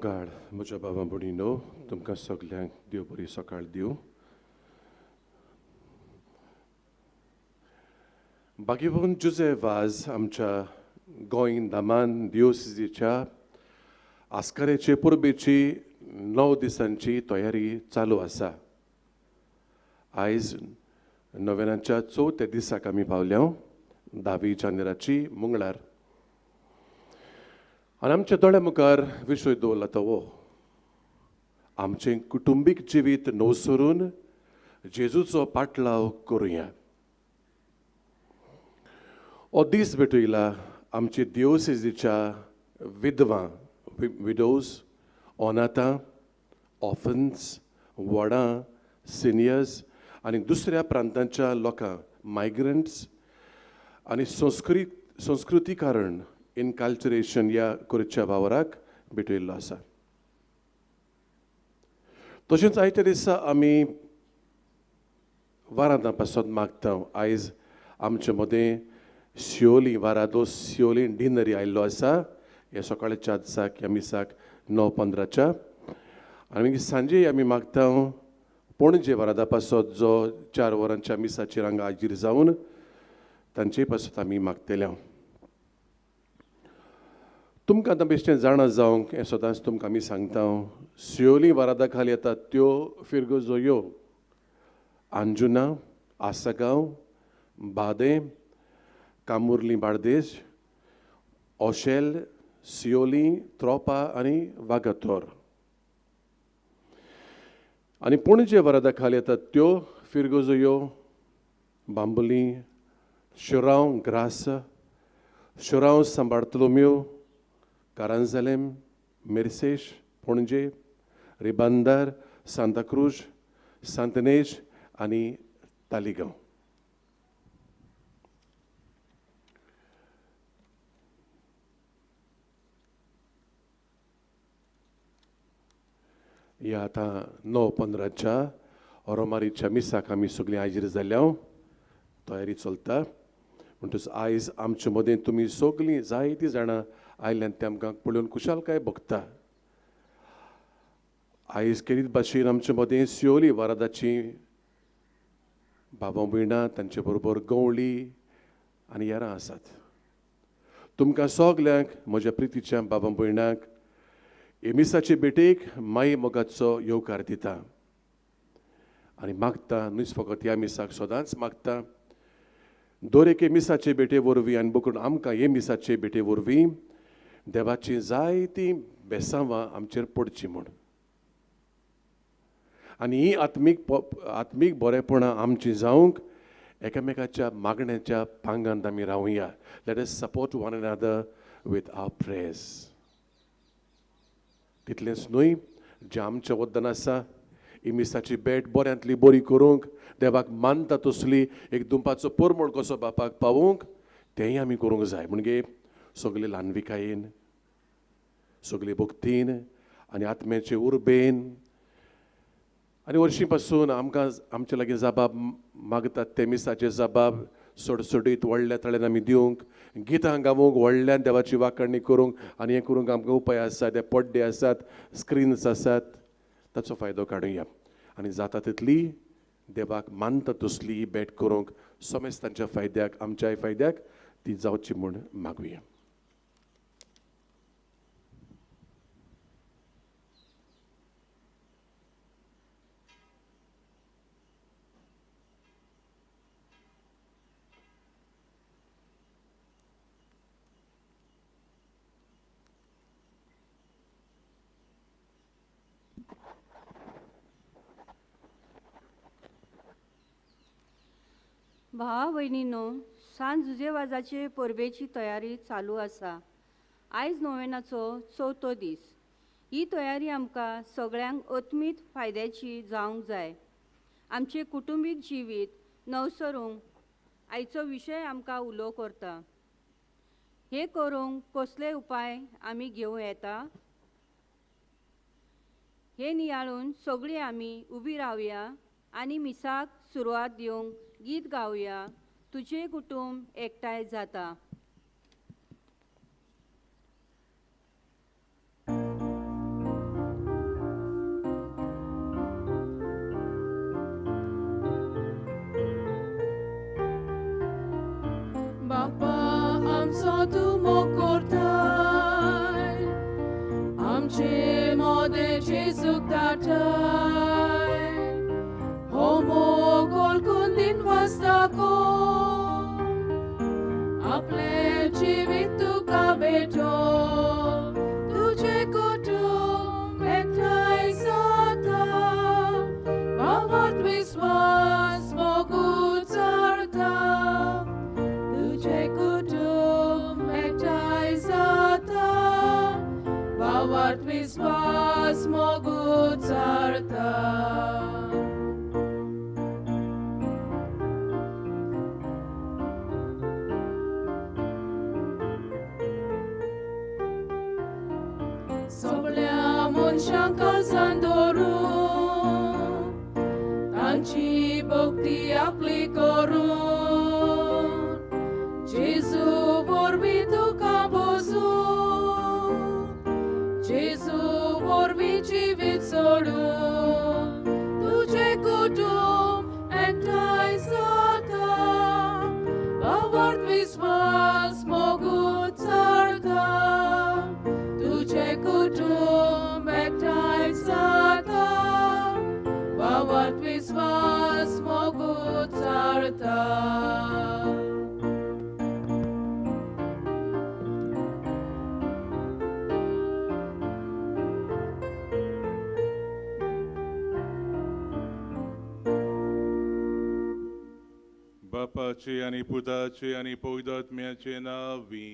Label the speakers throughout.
Speaker 1: मोगाळ म्हज्या बाबा भयणीनो, तुमकां सगल्यांक देव बरी सकाळ दिवं. बागेवन जुझेफ आज आमच्या गोंय दामान दिवोसिजीच्या आस्कारेचे पुर्बेची 9 दिसांची तयारी चालू आसा. आयज नोवेनाच्या 4थ्या दिसाक आमी पावल्या 10 जानेराची मंगळार. आनी आमच्या दोळ्या मुखार विशय दवरला तो हो, आमचें कुटुंबीक जिवीत नवसरून जेजूचो पाटलाव करुया. हो दीस भेटयला आमची दिवोसिजीच्या विधवां, विडोज, अनाथां, ऑफन्स, वडां, सिनियर्स आनी दुसऱ्या प्रांतांच्या लोकांक, मायग्रंट्स आनी संस्कृतीकारण इनकल्चरेशन ह्या करच्या वावराक भेटयल्लो आसा. तशेंच आयच्या दिसा आमी वारांता पासत मागता. आयज आमचे मदें सियोली वारादो सियोली डिनरी आयिल्लो आसा. हे सकाळच्या दिसाक ह्या मिसाक 9:15 आनी सांजे आमी मागता पणजे वारादा पासत जो 4 वरांच्या मिसाचेर हांगा हाजीर जावन तांचे पासत आमी मागतल्या. तुमकां आतां बेश्टें जाणा जावंक हें सदांच तुमकां आमी सांगता. सियोली वारादा खाली येतात त्यो फिरगोजोयो अंजुना, आसागांव, बादे, कामुर्ली बार्देस, ओशेल, सियोली, त्रोपा आनी वागातोर. आनी पणजे वारादा खाली येतात त्यो फिरगोजोयो, बांबोली, शिरांव, ग्रास, शिरांव, सांबार्तोलोम्यो, कारांजलेम, मेर्सेश, पणजे, रिबांदार, सांताक्रूज, सांतनेज आनी तालिगांव. ह्या आतां 9:15 रोमारीच्या मिसाक आमी सगळीं हाजीर जाल्या. तयारी चलता. म्हणटच आयज आमचे मदें तुमी सगळीं जायतीं जाणां आयल्यान ते आमकां पळोवन खुशालकाय भोगता. आयज केरीत भाशेन आमचे मदें सियोली वारादाची भावां भयणां, तांचे बरोबर गवळी आनी यारां आसात. तुमकां सगल्यांक म्हज्या प्रितीच्या भावां भयणांक एमिसाचे भेटेक माई मोगाचो येवकार दिता. आनी मागता, न्हूच फकत ह्या मिसाक सदांच मागता, दर एके मिसाचे भेटे वरवीं आनी बकून आमकां हे मिसाचे भेटे वरवीं देवाची जायतीं बेसांवां आमचेर पडचीं म्हूण. आनी ही आत्मीक बरेपणां आमची जावंक एकामेकाच्या मागण्याच्या पांगांत आमी रावुया. Let us support one another with our prayers. तितलेंच न्हय, जें आमचें वद्दन आसा ही मिसाची भेट बऱ्यांतली बरी करूंक, देवाक मानता तसली एक दुंपाचो परमळ कसो बापाक पावूंक तेंय आमी करूंक जाय. म्हणजे सगळे ल्हानविकायेन, सगळे भक्तीन आनी आत्म्याचे उर्बेन. आनी वर्शीं पासून आमकां आमचे लागीं जबाब मागतात ते मिसाचे जबाब सडसडीत व्हडल्या तळ्यान आमी दिवंक, गितां गावूंक, व्हडल्यान देवाची वांकडणी करूंक आनी हें करूंक आमकां उपाय आसात, ते पड्डे आसात, स्क्रिन्स आसात. ताचो फायदो काडुया आनी जाता तितली देवाक मानता तसली ही भेट करूंक समेस्तांच्या फायद्याक, आमच्याय फायद्याक ती जावची म्हूण मागुया.
Speaker 2: भावा भयणीनो, सांज जुजेवाजाचे परबेची तयारी चालू आसा. आयज नोवेनाचो 4थो दीस. ही तयारी आमकां सगळ्यांक अत्मीत फायद्याची जावंक जाय. आमचे कुटुंबीक जिवीत नवसरूंक आयचो विशय आमकां उलो करता. हे करूंक कसले उपाय आमी घेवं येता? हे नियाळून सगळीं आमी उबी रावया आनी मिसाक सुरवात दिवंक गीत गावया. तुझे कुटुंब एकठांय जाता.
Speaker 3: Homogol kundin vastako आपले जीवित तुका भेटो तुझे कुटुंब एकठांय जाता भावात विश्वास मोगूत जाता तुझे कुटुंब एकठांय जाता भावात विश्वास मोगूत जाता Shankar Sandoru Tanchi Bhakti Apli Korun Jesu Borbi Tuka Bozu Jesu Borbi Jivit Sodu Tuje Kutum Ektai Sata Bhavart Viswas Mogut Sarta Tuje Kutum Ektai Sata Bhavat Viswas Mogut Sarta
Speaker 4: Bapaचे आणि पुताचे आणि पवित्रात्म्याचे नावी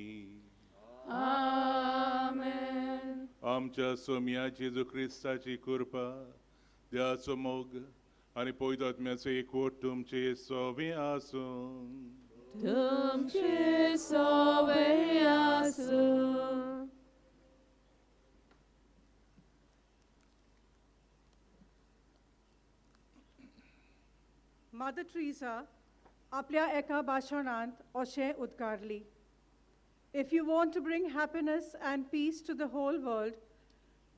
Speaker 3: Amen.
Speaker 4: आमच्या सोम्या जेजू ख्रिस्ताची कृपा देवाचो मोग आणि पवित्रात्म्याचे एकवट तुमचे सोबे आसून
Speaker 3: तुमचे सोबे आसूं.
Speaker 5: Mother Teresa आपल्या एका भाषणांत अशें उद्गारली If you want to bring happiness and peace to the whole world,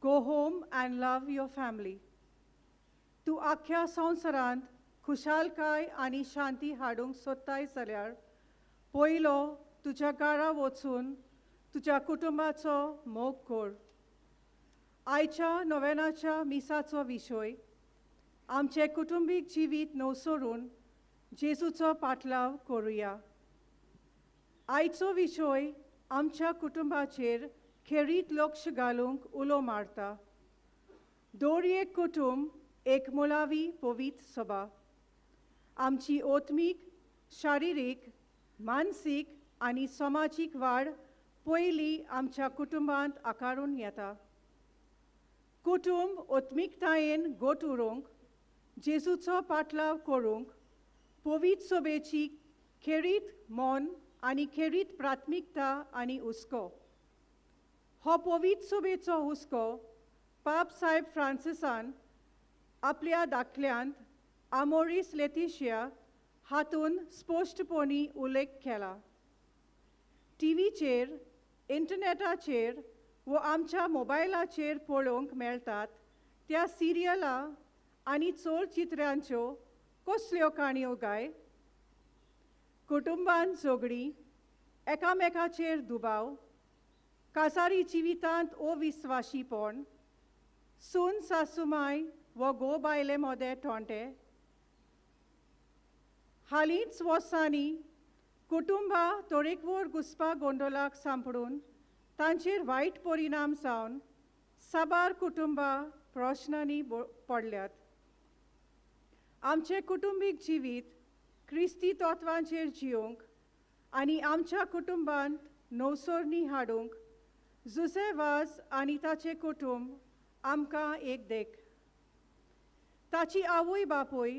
Speaker 5: go home and love your family. तूं आख्या संवसारांत खुशालकाय आनी शांती हाडूंक सोदताय जाल्यार पयलो तुज्या घरा वचून तुज्या कुटुंबाचो मोग कर. आयच्या नोवेनाच्या मिसाचो विशय आमचे कुटुंबीक जिवीत न्हवसरून जेजूचो पाटलाव करुया. आयचो विशय आमच्या कुटुंबाचेर खेरीत लक्ष घालूंक उलो मारता. दर एक कुटुंब एक मुलावी पवित्र सभा. आमची आत्मीक, शारिरीक, मानसीक आनी समाजीक वाड पयली आमच्या कुटुंबांत आकारून येता. कुटुंब आत्मीकतायेन गोट उरूंक, जेजूचो पाटलाव करूंक, पवित्र सभेची खेरीत मन आनी खेरीत प्राथमिकता आनी हुस्को. हो पवित्र सभेचो हुस्को पाप साहेब फ्रांसिसान आपल्या दाखल्यांत आमोरीस लेतिशिया हातून स्पश्टपणी उल्लेख केला. टीव्हीचेर, इंटरनेटाचेर व आमच्या मोबायलाचेर पळोवंक मेळटात त्या सिरियलां आनी चलचित्रांच्यो कसल्यो काणयो गाय. कुटुंबांत झगडी, एकामेकाचेर दुबाव, काजारी जिवितांत अविस्वाशीपण, सून सासूमाय व घोव बायले मोदे टोंटे. हालींच वर्सांनी कुटुंबां तरेकवार घुसपा गोंदोलाक सांपडून तांचेर वायट परिणाम जावन साबार कुटुंबां प्रश्नांनी पडल्यात. आमचे कुटुंबीक जिवीत क्रिस्ती तत्वांचेर जियोंक आनी आमच्या कुटुंबांत नवसरणी हाडूंक जुसेवाज आनी ताचे कुटुंब आमकां एक देख. ताची आवय बापूय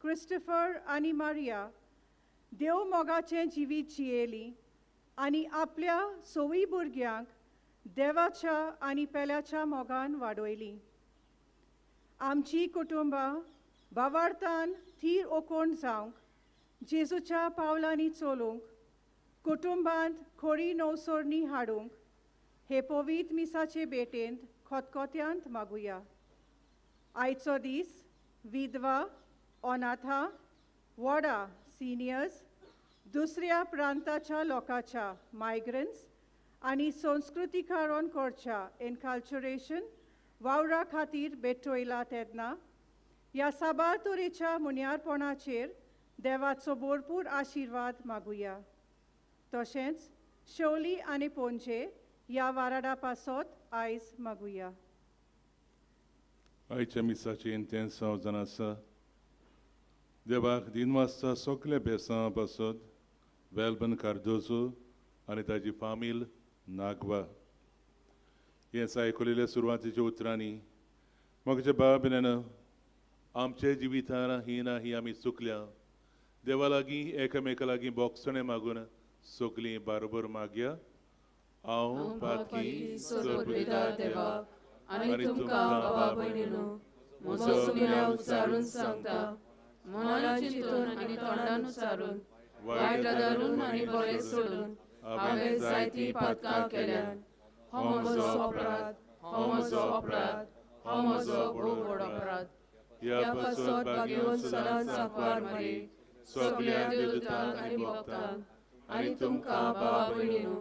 Speaker 5: क्रिस्टोफर आनी मारिया देव मोगाचें जिवीत जियेलीं आनी आपल्या सवय भुरग्यांक देवाच्या आनी पेल्याच्या मोगान वाडयलीं. आमची कुटुंबां भावार्थान थीर ओकोण जावंक, जेजूच्या पावलांनी चलूंक, कुटुंबांत खरी नवसरणी हाडूंक हे पवित्र मिसाचे भेटेंत खतखत्यांत मागुया. आयचो दीस विधवा, अनाथा, वडा, सिनियर्स, दुसऱ्या प्रांताच्या लोकांच्या, मायग्रंट्स आनी संस्कृतीकारण करच्या इनकल्चरेशन वावरा खातीर बेट्टोयला तेदना ह्या साबार तोरेच्या मुन्यारपणाचेर देवाचो भरपूर आशिर्वाद मागुया. तशेंच शोली आनी पोंचे ह्या वाराडा पासत आयज मागुया.
Speaker 4: आयच्या मिसाची इंटेन्सांव जावन आसा. देवाक दिनवासता सगळे बेसां पासत वेलबन कार्दोजो आनी ताजी फामील नागवा. हें आयकलेल्या सुरवातीच्या उतरांनी म्हाजे बाब भयणानो, आमचे जिवितान ही ना ही आमी चुकल्या. देवा लागीं एकामेका लागीं बोगसणे मागून सगलीं बारोबर मागया. हांव पातकी
Speaker 3: सोदविता देवाक आनी तुमकां भावा भयणीनो, म्हजो सुमया उच्चारून सांगता, मनान चिंतून आनी तोंडान उच्चारून, वायट धरून आनी बरें सोडून हांवें जायतीं पातकां केल्यान. हो म्हजो अपराध, हो म्हजो अपराध, हो म्हजो खूब व्हड अपराध. ह्या पासत बागेवन सदांच सांकवार मारी सगळ्या देवदूतांक आनी भक्तांक आनी तुमकां भावा भयणीनो,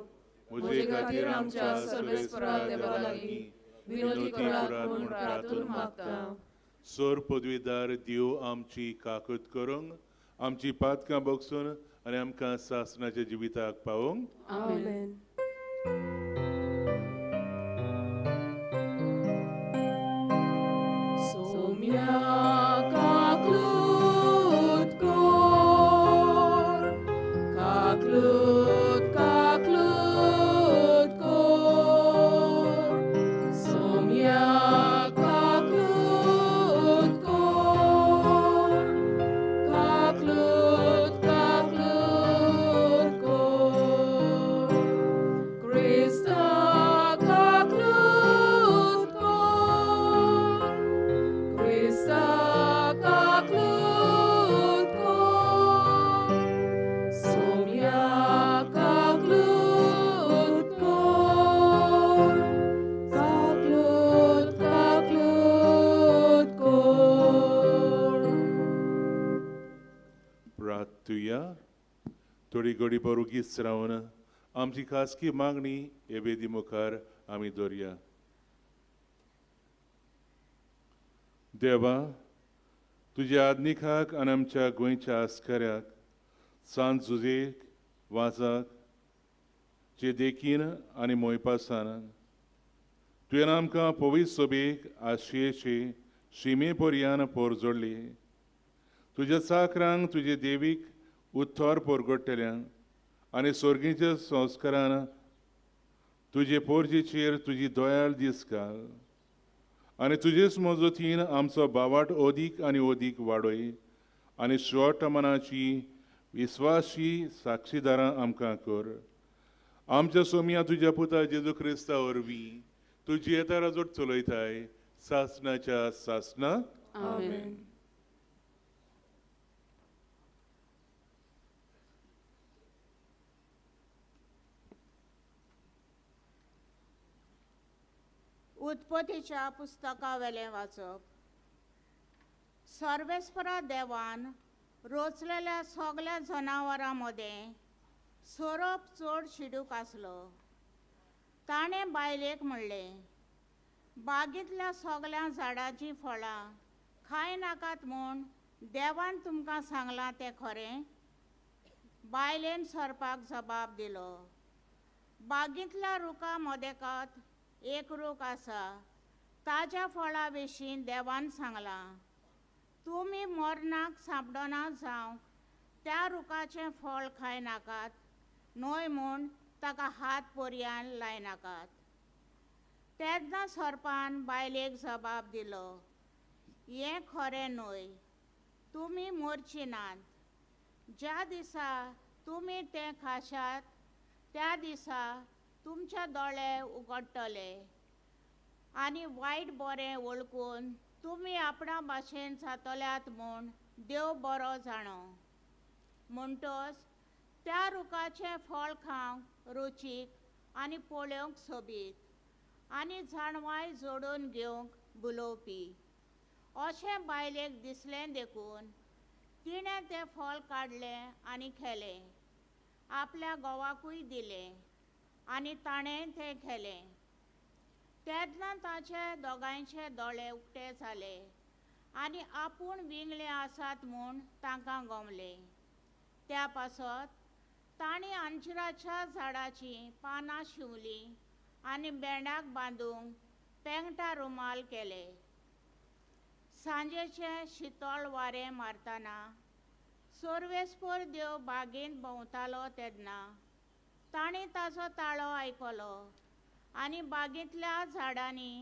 Speaker 3: म्हजे खातीर आमच्या सर्वेस्परा देवा लागीं विनोदी करात म्हूण प्रार्थून मागता.
Speaker 4: सोर पदवीदार देव आमची काकूत करूंक, आमची पातकां बोगसून आनी आमकां सासणाच्या जिविताक पावोवंक.
Speaker 3: आमेन. सोम्या काकलूत कोर, काकलूत काकलूत कोर. सोम्या काकलूत कोर, काकलूत काकलूत कोर. क्रिस्ता काकलूत कोर, क्रिस्ता काकलूत कोर. सोम्या काकलूत कोर, काकलूत काकलूत कोर.
Speaker 4: प्रार्थुया. थोडी घडी बरोगीच रावन आमची खासगी मागणी हे वेदी मुखार आमी दवरया. देवा, तुज्या आदनिकाक आनी आमच्या गोंयच्या आस्कऱ्याक सांत झुजेक वाचाक जे देखीन आनी मोयपासान तुवें आमकां पवित्र सोबेक आशयेचे शिमे पर्यान पोर जोडली. तुज्या चाकरांक तुजे देवीक उत्तर पोरगोडटल्यान आनी सोर्गीच्या संस्कारान तुजे पोरजेचेर तुजी दोयाळ दीस घाल आनी तुजेच मजतीन आमचो बावाट ओदीक आनी ओदीक वाडय आनी शेवट मनाची विस्वासी साक्षीदारां आमकां कर. आमच्या सोम्या तुज्या पुता जेजू क्रिस्ता वरवीं तुजी येता राजवट चलयताय सासणाच्या सासणाक.
Speaker 3: आमेन.
Speaker 6: उत्पत्तीच्या पुस्तका वेलें वाचप. सर्वेस्परा देवान रोचलेल्या सगळ्या जनावरां मदें सोरोप चड शिडूक आसलो. ताणें बायलेक म्हणलें, बागेंतल्या सगळ्या झाडांची फळां खाय नाकात म्हूण देवान तुमकां सांगलां तें खरें? बायलेन सर्पाक जबाब दिलो, बागेंतल्या रुखां मदेकात एक रूख आसा, ताज्या फळां विशीं देवान सांगलां, तुमी मरणाक सांपडना जावंक त्या रुखाचें फळ खाय नाकात, न्हय म्हूण ताका हात पर्यान लायनाकात. तेन्ना सर्पान बायलेक जबाब दिलो, हें खरें न्हय, तुमी मरची नात. ज्या दिसा तुमी तें खाशात त्या दिसा तुमचे दोळे उगडटले आनी वायट बरें वळखून तुमी आपणा भाशेन जातल्यात म्हूण देव बरो जाणो. म्हणटच त्या रुखाचें फळ खावंक रुचीक आनी पळोवंक सोबीत आनी जाणवाय जोडून घेवंक बुलोवपी अशें बायलेक दिसलें देखून तिणें तें फळ काडलें आनी खेलें. आपल्या घोवाकूय दिलें आनी ताणें तें खेलें. तेन्ना ताचे दोगांयचे दोळे उक्ते जाले आनी आपूण विंगले आसात म्हूण तांकां गमले. त्या पासत तांणी अंजिराच्या झाडाची पानां शिंवलीं आनी बेंडाक बांदूंक पेंगटा रुमाल केले. सांजेचे शितळ वारें मारतना सोर्वेस्पर देव बागेंत भोंवतालो तेन्ना तांणी ताचो ताळो आयकलो आनी बागेंतल्या झाडांनी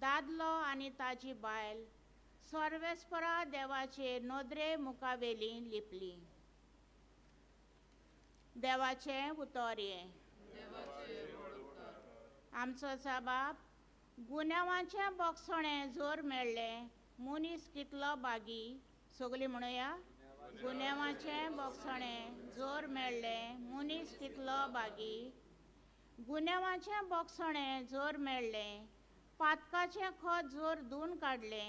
Speaker 6: दादलो आनी ताची बायल सर्वेस्परा देवाचे नदरे मुखावेली लिपली. देवाचे उतोर्ये. आमचो बाब, गुन्यांवाचे बोगसणे जोर मेळ्ळे मनीस कितलो बागी. सगळीं म्हणुया, गुन्यांवाचे बोगसणे जोर मेळ्ळे मनीस कितलो बागी. गुन्यांवाचे बोगसणे जोर मेळ्ळे पातकाचे खत जोर धुवन काडले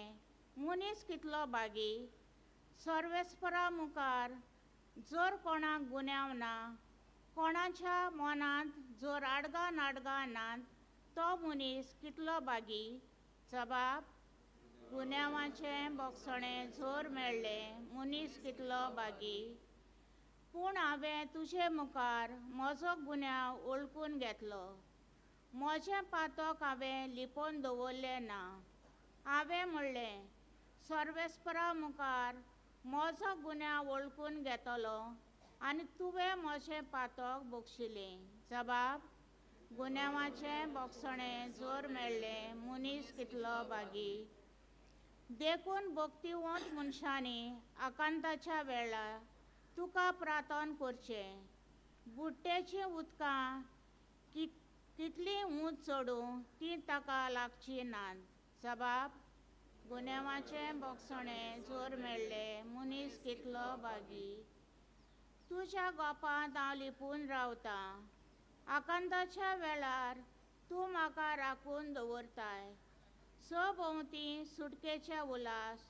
Speaker 6: मनीस कितलो बागी. सर्वेस्परा मुखार जोर कोणाक गुन्यांव ना, कोणाच्या मनांत जोर आडगा नाडगा नात, तो मनीस कितलो बागी. जबाब, गुन्यांवाचे बोगसणे जोर मेळ्ळे मनीस कितलो बागी. पूण हांवें तुजे मुखार म्हजो गुन्यांव ओळखून घेतलो. म्हजें पातक हांवें लिपोवन दवरलें ना. हांवें म्हणलें, सर्वेस्परा मुखार म्हजो गुन्यांव ओळखून घेतलो आनी तुवें म्हजें पातक बक्षिलें. जबाब, गुन्यांवाचे बोगसणे जोर मेळ्ळे मनीस कितलो बागी. देखून भक्तिवंत मनशांनी आकांताच्या वेळार तुका प्रार्थना करचें. बुड्डेची उदकां कितलीं उंच चडूं ती ताका लागची नात. जबाब, गुन्यांवाचे बोगसणे जोर मेळ्ळे मनीस कितलो बागी. तुज्या गोपांत हांव लिपून रावतां. आकांताच्या वेळार तूं म्हाका राखून दवरताय. सभोवतीं सुटकेचे उलास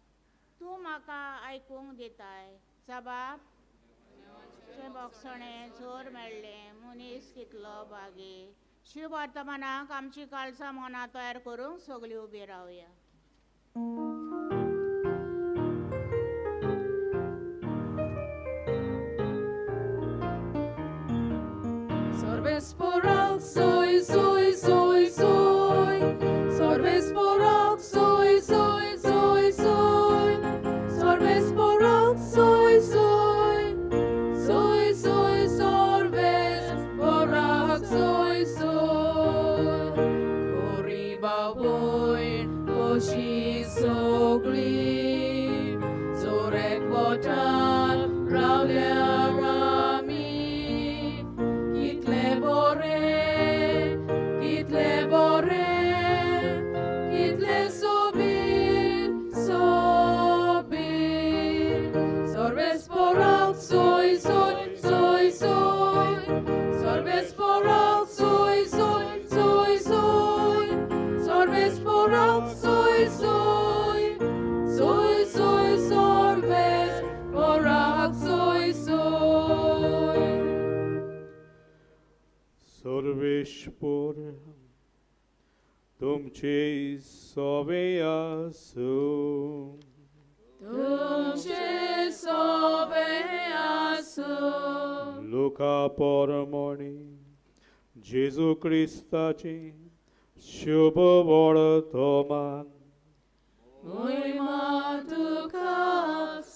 Speaker 6: तूं म्हाका आयकूंक दिताय. जबाब, बोगसणे जोर मेळ्ळे मनीस कितलो बागी. शिव वर्तमानाक आमची काळजां मनां तयार करूंक सगळीं उबी रावया.
Speaker 3: Sorbesporak soy soy soy soy. Sorbesporak soy soy soy soy. Sorbesporak soy soy. Soy soy sorbesporak soy soy. Koriba boy koshi sogli. Zorek botan raulia rami. Kitle bore, kitle sobir, sobir. Sorbesporak soy soy soy soy. Sorbesporak soy soy soy soy. Sorbesporak soy soy. Soy soy sorbesporak soy soy.
Speaker 7: Sarveshwar तुमचे सवे आसो.
Speaker 3: तुमचे सोबे आसो.
Speaker 7: लोका परमणी जेजू क्रिस्ताची शुभ वर्तमान.
Speaker 3: Moima tuka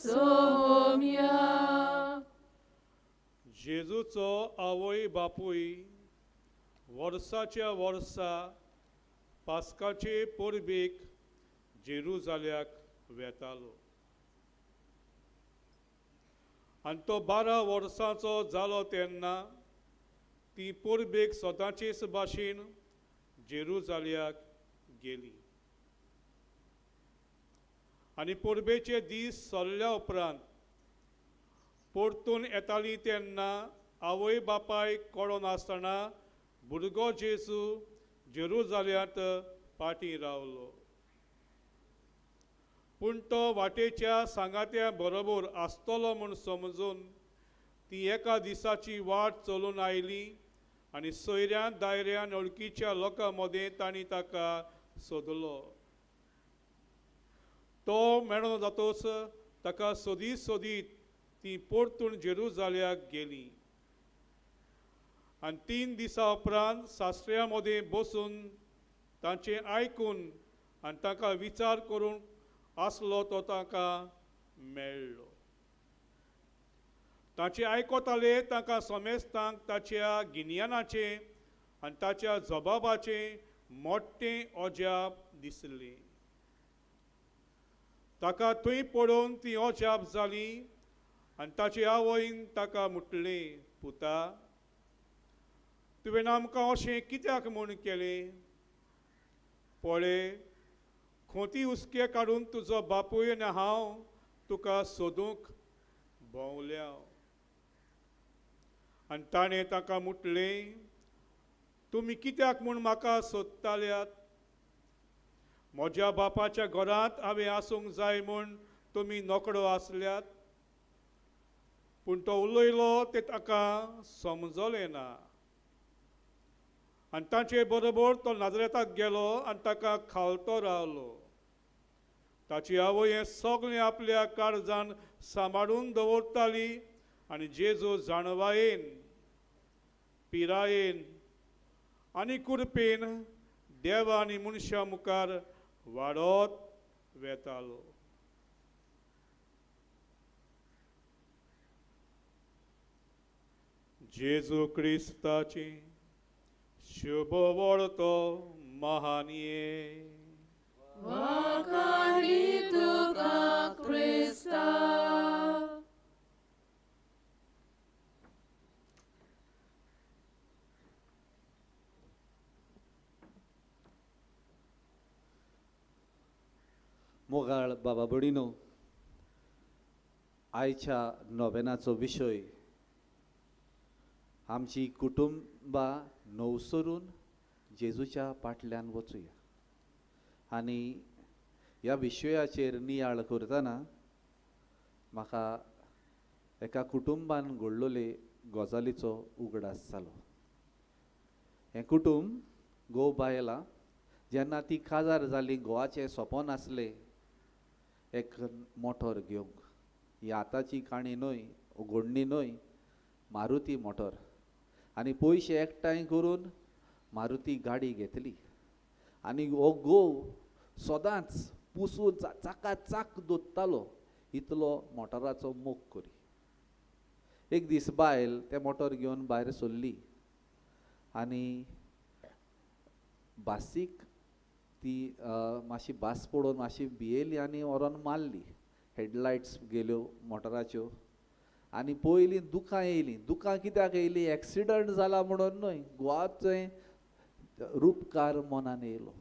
Speaker 3: somia.
Speaker 7: जेजूचो आवय बापूय वर्साच्या वर्सा पास्काचे परबेक जेरुजाल्याक वेतालो. आनी तो 12 वर्सांचो जालो तेन्ना ती परबेक स्वताचेच भाशेन जेरुजाल्याक गेली. आनी परबेचे दीस सरल्या उपरांत परतून येताली तेन्ना आवय बापायक कळो नासतना भुरगो जेजू जेरुजाल्यांत पाटी रावलो. पूण तो वाटेच्या सांगात्या बरोबर आसतलो म्हूण समजून ती एका दिसाची वाट चलून आयली आनी सोयऱ्यान दायऱ्यान वळखीच्या लोकां मदें तांणी ताका सोदलो. तो मेळून जातोच ताका सोदीत सोदीत ती परतून जेरुजाल्याक गेली. आनी 3 दिसां उपरांत सासऱ्यां मदें बसून तांचें आयकून आनी ताका विचार करून आसलो तो ताका मेळ्ळो. ताचे आयकोताले ताका सोमेस्तांक ताच्या गिन्यानाचे आनी ताच्या जबाबाचे मोठें अजाप दिसलें. ताका थंय पडोवन ती अजाप जाली आनी ताचे आवयन ताका म्हटलें, पुता, तुवें आमकां अशें कित्याक म्हूण केलें? पळय, खोती हुस्के काडून तुजो बापूय आनी हांव तुका सोदूंक भोंवल्या. आनी ताणें ताका म्हटलें, तुमी कित्याक म्हूण म्हाका सोदताल्यात? म्हज्या बापाच्या घरांत हांवें आसूंक जाय म्हूण तुमी नोकडो आसल्यात. पूण तो उलयलो तें ताका समजलें ना. आनी ताचे बरोबर तो नाजरेताक गेलो आनी ताका खालतो रावलो. ताची आवय हें सगळें आपल्या काळजान सांबाळून दवरताली आनी जेजू जाणवायेन, पिरायेन आनी कुरपेन देवा आनी मनशां मुखार वाडत वेतालो. जेजू क्रिस्ताची शुभ वळतो महानिये.
Speaker 3: Wakani tuka Krista.
Speaker 8: मोगाळ बाबा भयणीनो, आयच्या नोवेनाचो विशय आमची कुटुंबां नवसरून जेजूच्या फाटल्यान वचुया. आनी ह्या विशयाचेर नियाळ करतना म्हाका एका कुटुंबान घडलोले गजालीचो उगडास जालो. हें कुटुंब घोव बायलां जेन्ना ती काजार जाली, घोवाचें सोपन आसलें एक मोटोर घेवंक. ही आतांची काणी न्हय, घडणी न्हय, मारुती मोटोर. आनी पयशे एकठांय करून मारुती गाडी घेतली आनी हो घोव सदांच पुसून चाका चाक दोत्तालो इतलो मोटराचो मोग करी. एक दीस बायल तें मोटोर घेवन भायर सरली आनी बासीक ती मातशी भास पडोवन मातशी भियेली आनी व्हरोन मारली. हेडलायट्स गेल्यो मोटराच्यो आनी पयलीं दुकां येयलीं. दुकां कित्याक येयली? एक्सिडंट जाला म्हणून न्हय, घोवाचें रूपकार मनान येयलो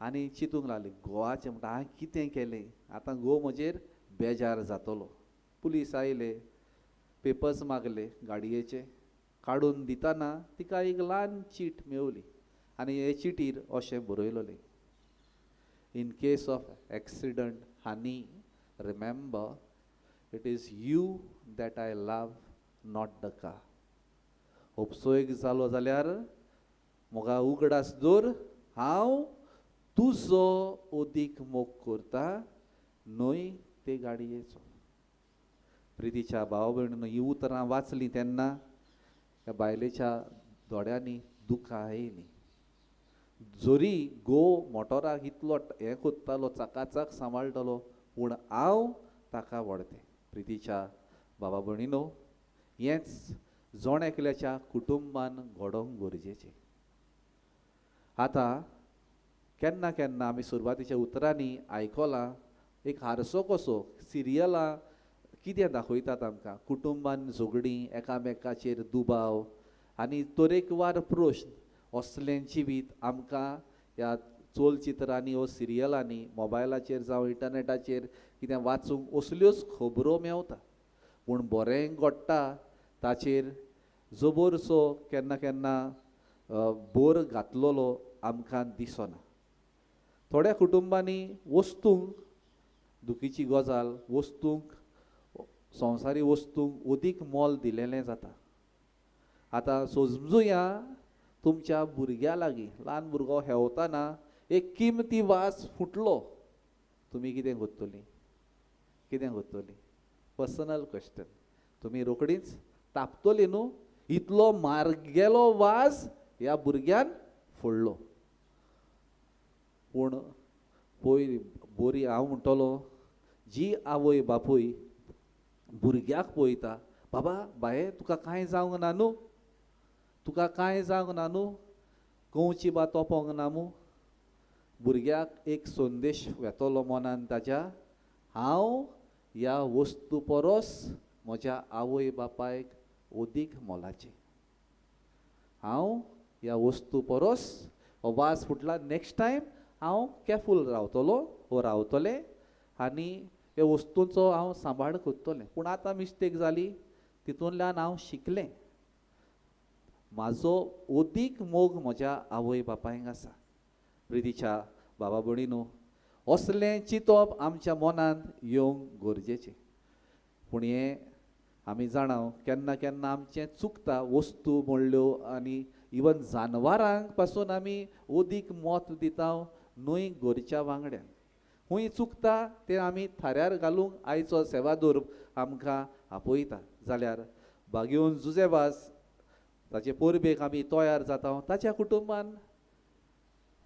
Speaker 8: आनी चिंतूंक लागली, घोवाचें म्हणटा हांवें कितें केलें? आतां घोव म्हजेर बेजार जातलो. पुलीस आयले, पेपर्स मागले गाडयेचे. काडून दितना तिका एक ल्हान चीट मेवली आनी हे चिटीर अशें बरयलोलें, in case of accident honey remember it is you that I love, not the car. उपसोयक जालो जाल्यार मोगा उगडास दवर, हांव तुजो ओदीक मोग करता, न्हय ते गाडयेचो. प्रितीच्या भावा भयणीन ही उतरां वाचलीं तेन्ना ह्या बायलेच्या दोळ्यांनी दुकां येयलीं. जोरी घोव मोटराक इतलो हें कोत्तालो, चाकाचाक सांबाळटालो, पूण हांव ताका वडतें. प्रितीच्या भावा भयणीनो, हेंच जोण एकल्याच्या कुटुंबान घडोवंक गरजेचें. आतां केन्ना केन्ना आमी सुरवातीच्या उतरांनी आयकलां एक हारसो कसो सिरियलां कितें दाखयतात आमकां, कुटुंबान झगडीं, एकामेकाचेर दुबाव आनी तरेकवार प्रश्न असलें जिवीत आमकां ह्या चलचित्रांनी वा सिरियलांनी मोबायलाचेर जावं इंटरनेटाचेर कितें वाचूंक असल्योच खबरो मेवता. पूण बरें घडटा ताचेर जबरसो केन्ना केन्ना बोर घातलेलो आमकां दिसना. थोड्या कुटुंबांनी वस्तूंक दुखीची गजाल, वस्तूंक संवसारी वस्तूंक अदीक मोल दिलेलें जाता आतां समजुया तुमच्या भुरग्या लागीं ल्हान भुरगो हेवताना एक किमती वास फुटलो, तुमी कितें करतलीं? कितें करतलीं? Personal question. तुमी रोखडीच तापतलीं न्हू? इतलो म्हारगेलो वास ह्या भुरग्यान फोडलो. पूण पळय बरी हांव म्हणटलो, जी आवय बापूय भुरग्याक पळयता, बाबा बाये तुका कांय जावंक ना न्हू, तुका कांय जावंक ना न्हू, कवची बा तोपोंक ना मू, भुरग्याक एक संदेश येतलो मनान ताच्या, हांव ह्या वस्तू परस म्हज्या आवय बापायक ओदीक मोलाचें. हांव ह्या वस्तू परस हो वास फुटला, नेक्स्ट टायम हांव केअरफूल रावतलो वो रावतलें आनी ह्या वस्तूंचो हांव सांबाळ करतलें. पूण आतां मिस्टेक जाली, तितूंतल्यान हांव शिकलें. म्हाजो ओदीक मोग म्हज्या आवय बापायक आसा. प्रितीच्या बाबा भयणीनो, असलें चिंतप आमच्या मनांत येवंक गरजेचें. पूण हें आमी जाणाव केन्ना केन्ना आमचें चुकता. वस्तू म्हणल्यो आनी इवन जानवरांक पासून आमी ओदीक मोत दिता न्हय घरच्या वांगड्यांक. खूंय चुकता तें आमी थाऱ्यार घालूंक आयचो सेवादोर आमकां आपयता. जाल्यार बागेवन जुजेबास ताचे परबेक आमी तयार जाता. ताच्या कुटुंबान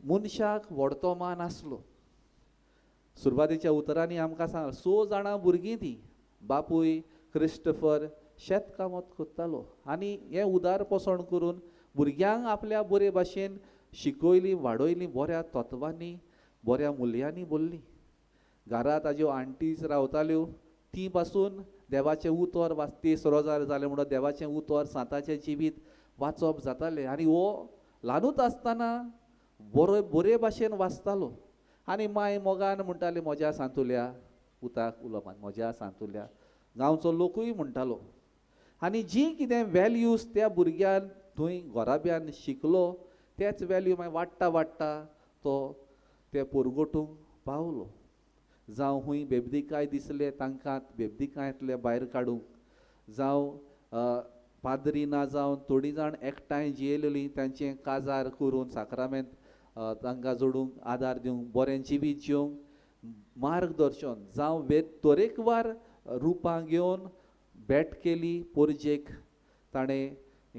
Speaker 8: मनशाक व्हडतो मान आसलो. सुरवातेच्या उतरांनी आमकां सांग 6 जाणां भुरगीं तीं. बापूय क्रिस्टोफर शेत कामत करतालो आनी हें उदार पोसण करून भुरग्यांक आपल्या बरे भाशेन शिकयलीं, वाडयलीं, बऱ्या तत्वांनी, बऱ्या मुल्यांनी बोल्लीं. घरा ताज्यो आंटीज रावताल्यो, ती पासून देवाचें उतर वाचतीस रोजार जालें म्हणून देवाचें उतर सांताचें जिवीत वाचप जातालें. आनी हो ल्हानूच आसतना बरे भाशेन वाचतालो. आनी माय मोगान म्हणटाली म्हज्या सांतुल्या उताक उलोवपाक, म्हज्या सांतुल्या. गांवचो लोकूय म्हणटालो. आनी जी कितें वॅल्यूज त्या भुरग्यान थंय घोराब्यान शिकलो, तेच वॅल्यू मागीर वाडटा वाडटा तो ते पोरगोटूंक पावलो. जावं खूंय बेबदिकाय दिसले तांकां बेबदिकायंतले भायर काडूंक, जावं पाद्री ना जावन थोडीं जाण एकठांय जियेलेलीं तांचें काजार करून साक्रामेंत तांकां जोडूंक आदार दिवंक, बरें जिवीत जिवंक मार्गदर्शन, जावं तरेकवार रुपां घेवन भेट केली पोरजेक, ताणें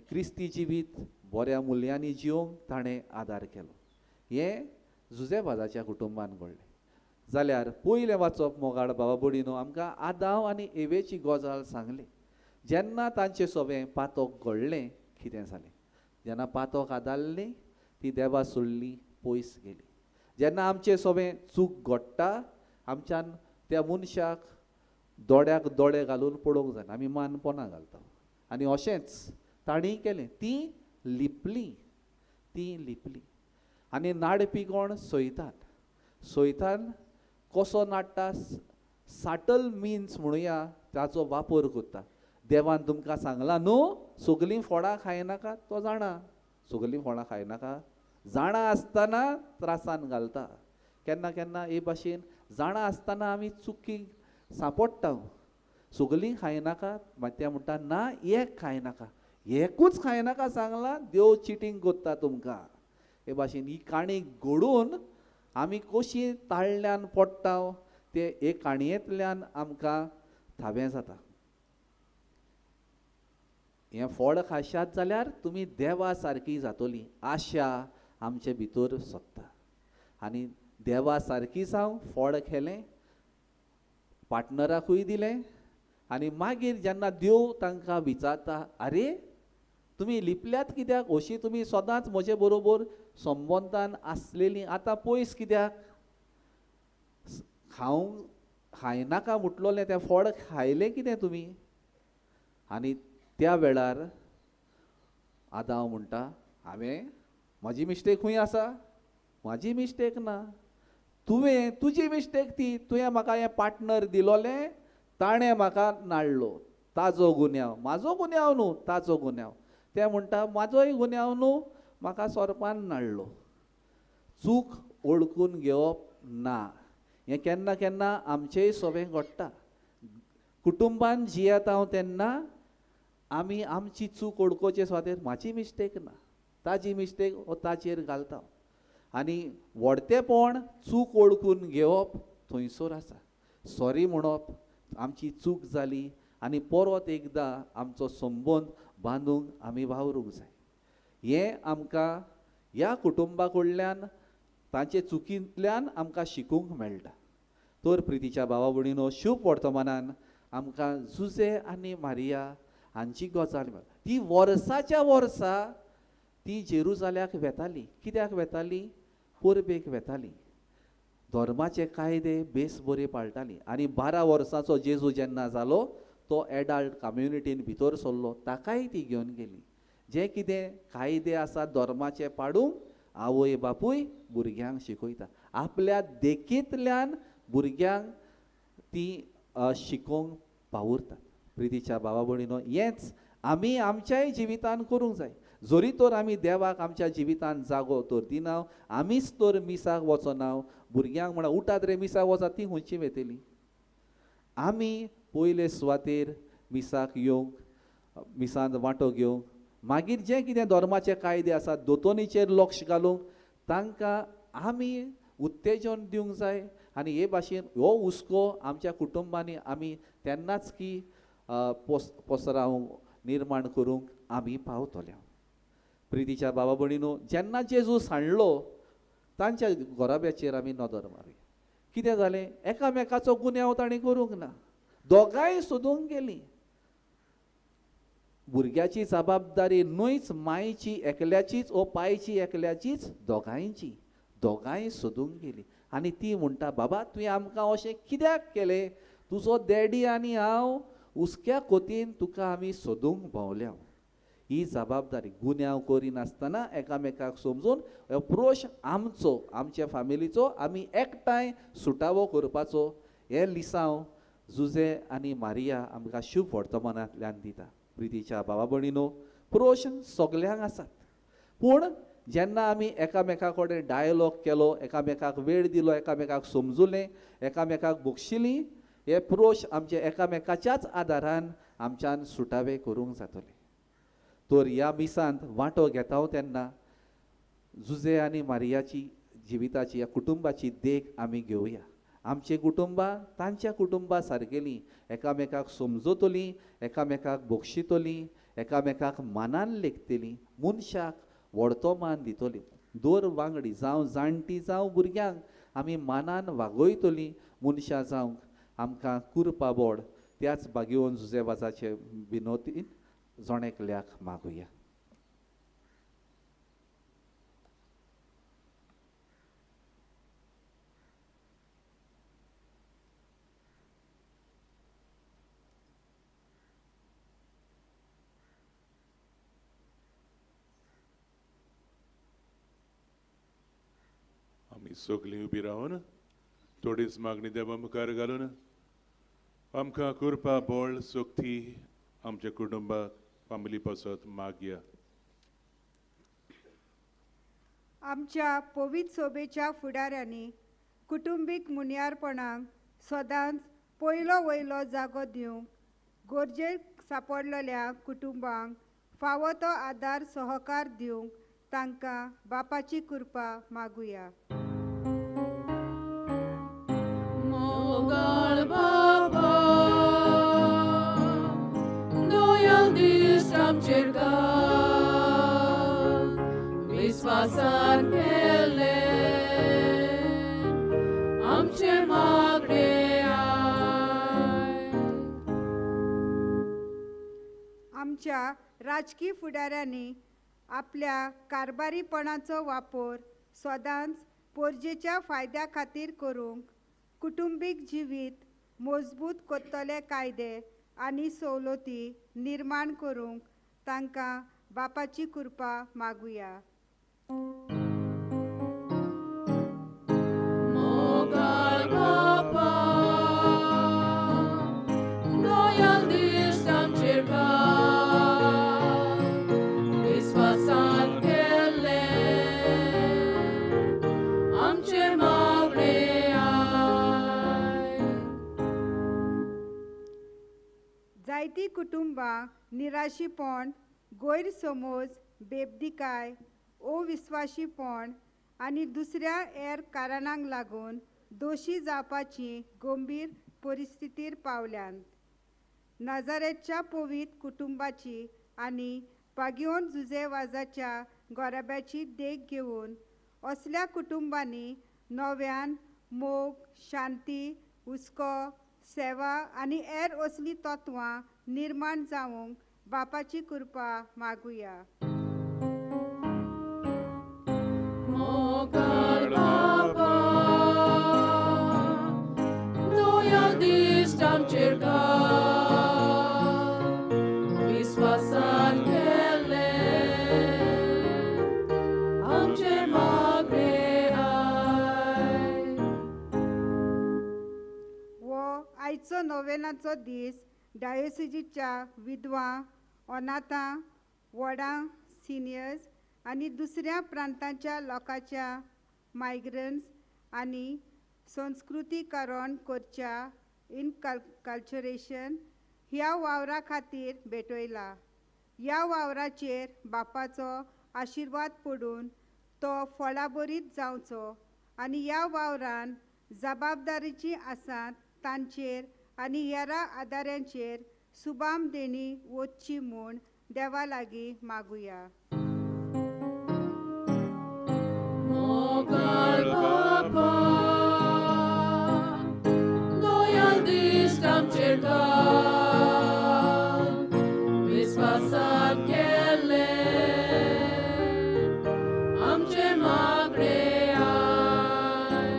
Speaker 8: क्रिस्ती जिवीत बऱ्या मुल्यांनी जिवंक ताणें आदार केलो. हें जुजेबाजाच्या कुटुंबान घडलें. जाल्यार पयलें वाचप मोगाळ बाबा भयणीनो आमकां आदाम आनी एवेची गजाल सांगली. जेन्ना तांचें सवें पातोक घडलें, कितें जालें? जेन्ना पातोक आदारली, ती देवा सोडली, पयस गेली. जेन्ना आमचें सवें चूक घडटा, आमच्यान त्या मनशाक दोळ्याक दोळे घालून पळोवंक जायना, आमी मान पोना घालता. आनी अशेंच तांणी केलें, ती लिपली. आनी नाडपी कोण? सैतान. सैतान कसो नाडटा? साटल मिन्स म्हणुया ताचो वापर करता. देवान तुमकां सांगलां न्हू सगलीं फळां खायनाका, तो जाणा सगलीं फळां खायनाका. जाणा आसतना त्रासान घालता. केन्ना केन्ना हे भाशेन जाणा आसतना आमी चुकीक सांपडटा. सगलीं खायनाका, मागीर ते म्हणटा ना एक खायनाका, एकूच खायनाका सांगलां, देव चिटींग करता तुमकां. हे भाशेन ही काणी घडून आमी कशीं ताळ्यान पडटा ते हे काणयेंतल्यान आमकां थाबें जाता. हें फळ खाशात जाल्यार तुमी देवा सारकीं जातलीं. आशा आमचे भितर सोदता आनी देवा सारकीं जावं फळ खेलें, पार्टनराकूय दिलें. आनी मागीर जेन्ना देव तांकां विचारता, आरे तुमी लिपल्यात कित्याक? अशीं तुमी सदांच म्हजे बरोबर संबंदान आसलेलीं आतां पयस कित्याक? खायनाका म्हटलोलें तें फळ खायलें कितें तुमी? आनी त्या वेळार आदाम म्हणटा, हांवें म्हाजी मिस्टेक खंय आसा? म्हाजी मिस्टेक ना, तुजी मिस्टेक ती. तुवें म्हाका हें पार्टनर दिलोलें, ताणें म्हाका नाडलो, ताजो गुन्यांव. म्हाजो गुन्यांव न्हू, ताजो गुन्यांव. तें म्हणटा म्हाजोय गुन्यांव न्हू, म्हाका सोरपान नाडलो. चूक ओळखून घेवप ना. हें केन्ना केन्ना आमचेय सवें घडटा. कुटुंबान जियेता हांव तेन्ना आमी आमची चूक ओळखोचे सुवातेर म्हाजी मिस्टेक ना, ताजी मिस्टेक हो ताचेर घालता. आनी व्हडतेपण चूक ओळखून घेवप थंयसर आसा. सॉरी म्हणप, आमची चूक जाली आनी परत एकदां आमचो संबंद बांदूंक आमी वावरूंक जाय. हें आमकां ह्या कुटुंबा कडल्यान तांचे चुकींतल्यान आमकां शिकूंक मेळटा. तर प्रितीच्या भावा भयणीनो, शुभ वर्तमानान आमकां जुजे आनी मारिया हांची गजाल मेळटा. ती वर्साच्या वर्सा ती जेरुजाल्याक वेताली. कित्याक वेताली? परबेक वेताली. धर्माचे कायदे बेस बरे पाळटाली. आनी 12 वर्सांचो जेजू जेन्ना जालो, तो एडल्ट कम्युनिटीन भितर सरलो, ताकाय ती घेवन गेली. जे कितें कायदे आसा धर्माचे पाडूंक आवय बापूय भुरग्यांक शिकयता. आपल्या देखींतल्यान भुरग्यांक ती शिकोवंक पावुरतात. प्रितीच्या भावा भयणीनो, हेंच आमी आमच्याय जिवितान करूंक जाय. जरी तर आमी देवाक आमच्या जिवितान जागो तर दिना, आमीच तर मिसाक वचना, भुरग्यांक म्हणा उठात रे मिसाक वचात, ती खंयची वेतली? आमी पयले सुवातेर मिसाक येवंक, मिसांत वांटो घेवंक, मागीर जे कितें धर्माचे कायदे आसात दोतोनीचेर लक्ष घालूंक तांकां आमी उत्तेजन दिवंक जाय. आनी हे भाशेन हो हुस्को आमच्या कुटुंबांनी आमी तेन्नाच की पसरावंक निर्माण करूंक आमी पावतले. प्रितीच्या भावा भयणीनो, जेन्ना जेजू सांडलो तांच्या घोराब्याचेर आमी नदर मारूया. कितें जालें? एकामेकाचो गुन्यांव तांणी करूंक ना, दोगांय सोदूंक गेलीं. भुरग्याची जबाबदारी न्हयच मायेची एकल्याचीच ओ पायची एकल्याचीच, दोगांय सोदूंक गेलीं. आनी ती म्हणटा, बाबा तुवें आमकां अशें कित्याक केलें? तुजो डॅडी आनी हांव उस्क्या कोतीन तुका आमी सोदूंक भोंवल्या. ही जबाबदारी गुन्यांव करिनासतना एकामेकाक समजून अप्रोच आमचो, आमच्या फॅमिलीचो आमी एकठांय सुटावो करपाचो हें लिसांव जुजे आनी मारिया आमकां शुभ वर्तमानांतल्यान दिता. प्रितीच्या भावा भयणीनो, प्रश्न सगल्यांक आसात, पूण जेन्ना आमी एकामेका कडेन डायलॉग केलो, एकामेकाक वेळ दिलो, एकामेकाक समजुलें, एकामेकाक बक्षिलीं, हे प्रश्न आमचे एकामेकाच्याच आदारान आमच्यान सुटावे करूंक जातले. तर ह्या मिसांत वांटो घेता तेन्ना जुजे आनी मारियाची जिविताची, ह्या कुटुंबाची देख आमी घेवया. आमचे कुटुंबां तांच्या कुटुंबा सारकेलीं एकामेकाक समजतलीं, एकामेकाक बक्षितलीं, एकामेकाक मानान लेखतलीं, मनशाक व्हडतो मान दितलीं. दोर वांगडी जावं जाणटी जावं भुरग्यांक आमी मानान वागयतलीं मनशां जावंक आमकां कुरपा बोड त्याच बागेवन जुजेबाजाचे बिनोतीन जोणेकल्याक मागुया.
Speaker 4: आमी सगळीं उबी रावन थोडीच मागणी देवा मुखार घालून आमकां करपा बळ सोक्ती आमच्या कुटुंबाक फॅमिली पासत मागया.
Speaker 9: आमच्या पवित्र सोबेच्या फुडाऱ्यांनी कुटुंबीक मुनियारपणाक सदांच पयलो वयलो जागो दिवंक, गरजेक सांपडलेल्या कुटुंबांक फावो तो आदार सहकार दिवंक तांकां बापाची कृपा मागुया.
Speaker 3: मोगाळ बाबा, दोयाल दिस आमचेर घाल, विस्वासान केले आमचे मागणे आय.
Speaker 9: आमच्या राजकीय फुडाऱ्यांनी आपल्या कारभारीपणाचो वापर सदांच पोरजेच्या फायद्या खातीर करूंक, कुटुंबीक जिवीत मजबूत कोत्तले कायदे आनी सवलती निर्माण करूंक तांकां बापाची कृपा मागुया.
Speaker 3: मोगाळ बाबा, दोयाल दिस आमचेर घाल, विस्वासान केले आमचे मागणे आय.
Speaker 9: जायती कुटुंबां निराशीपण, गैरसमज, बेबदिकाय, अविस्वाशीपण आनी दुसऱ्या हेर कारणांक लागून दोशी जावपाची गंभीर परिस्थितीर पावल्यात. नाजारेतच्या पवित्र कुटुंबाची आनी पागियोन जुजेवाजाच्या गोराब्याची देख घेवन असल्या कुटुंबांनी नव्यान मोग, शांती, हुस्को, सेवा आनी हेर असली तत्वां निर्माण जावंक बापाची कृपा मागुया.
Speaker 3: मोगाळ बापा, दोयाल दिश्ट आमचेर घाल, विस्वासान केले आमचेर मागणे आय.
Speaker 9: वो आयचो नोवेनाचो दीस डायोसिजीच्या विधवां, अनाथां, व्हडां, सिनियर्स आनी दुसऱ्या प्रांतांच्या लोकांच्या मायग्रंट्स आनी संस्कृतीकरण करच्या इनकल्चरेशन ह्या वावरा खातीर भेटयला. ह्या वावराचेर बापाचो आशिर्वाद पडून तो फळाबरीत जावचो आनी ह्या वावरान जबाबदारीची आसात तांचेर आनी हेरां आदाऱ्यांचेर सुबाम देणी वचची म्हूण देवा लागीं मागुया.
Speaker 3: मोगाळ बापा, दोयाल दिश्ट आमचेर घाल, विस्वासान केले आमचे मागणे आय.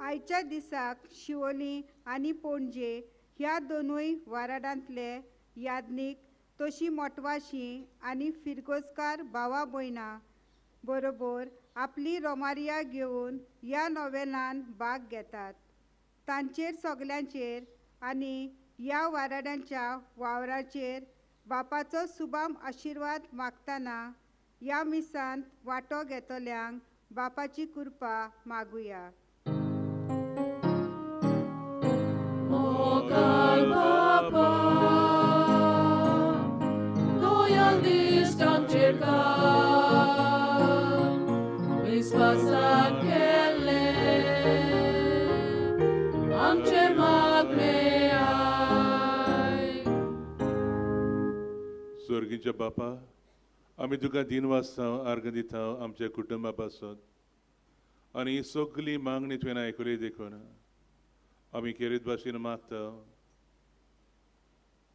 Speaker 9: आयच्या दिसाक शिवोली आनी पणजे ह्या दोनूय वाराडांतले यादनीक तशी मोटवाशी आनी फिरगोजकार भावा भयणां बरोबर आपली रोमारिया घेवन ह्या नोवेनान भाग घेतात. तांचेर सगल्यांचेर आनी ह्या वाराड्यांच्या वावराचेर बापाचो सुबाम आशिर्वाद मागतना ह्या मिसांत वांटो घेतल्यांक बापाची कृपा मागुया.
Speaker 3: मोगाळ बापा, दोयाल दिश्ट आमचेर घाल, विस्वासान केले आमचे मागणे आय.
Speaker 4: स्वर्गीच्या बापा, आमी तुका दिनवासता अर्घ दिता आमच्या कुटुंबा पासत आनी ही सगळी मागणी तुवें आयकली देखून आमी केरीत भाशेन मागता.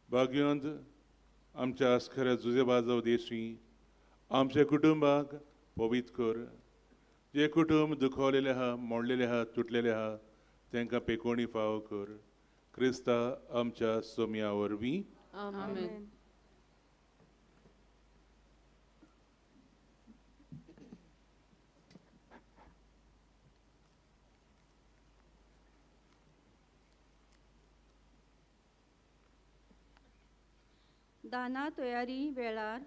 Speaker 4: भाग्यवंत आमच्या आस्कऱ्या जुजे बाजाव देशी आमच्या कुटुंबाक पवित्र कर. जे कुटुंब दुखवलेले आहा, मोडलेले आहा, तुटलेले आहा तांकां पेकोणी फावो कर. क्रिस्ता आमच्या सोम्या वरवीं
Speaker 3: आमेन.
Speaker 2: दाना तयारी वेळार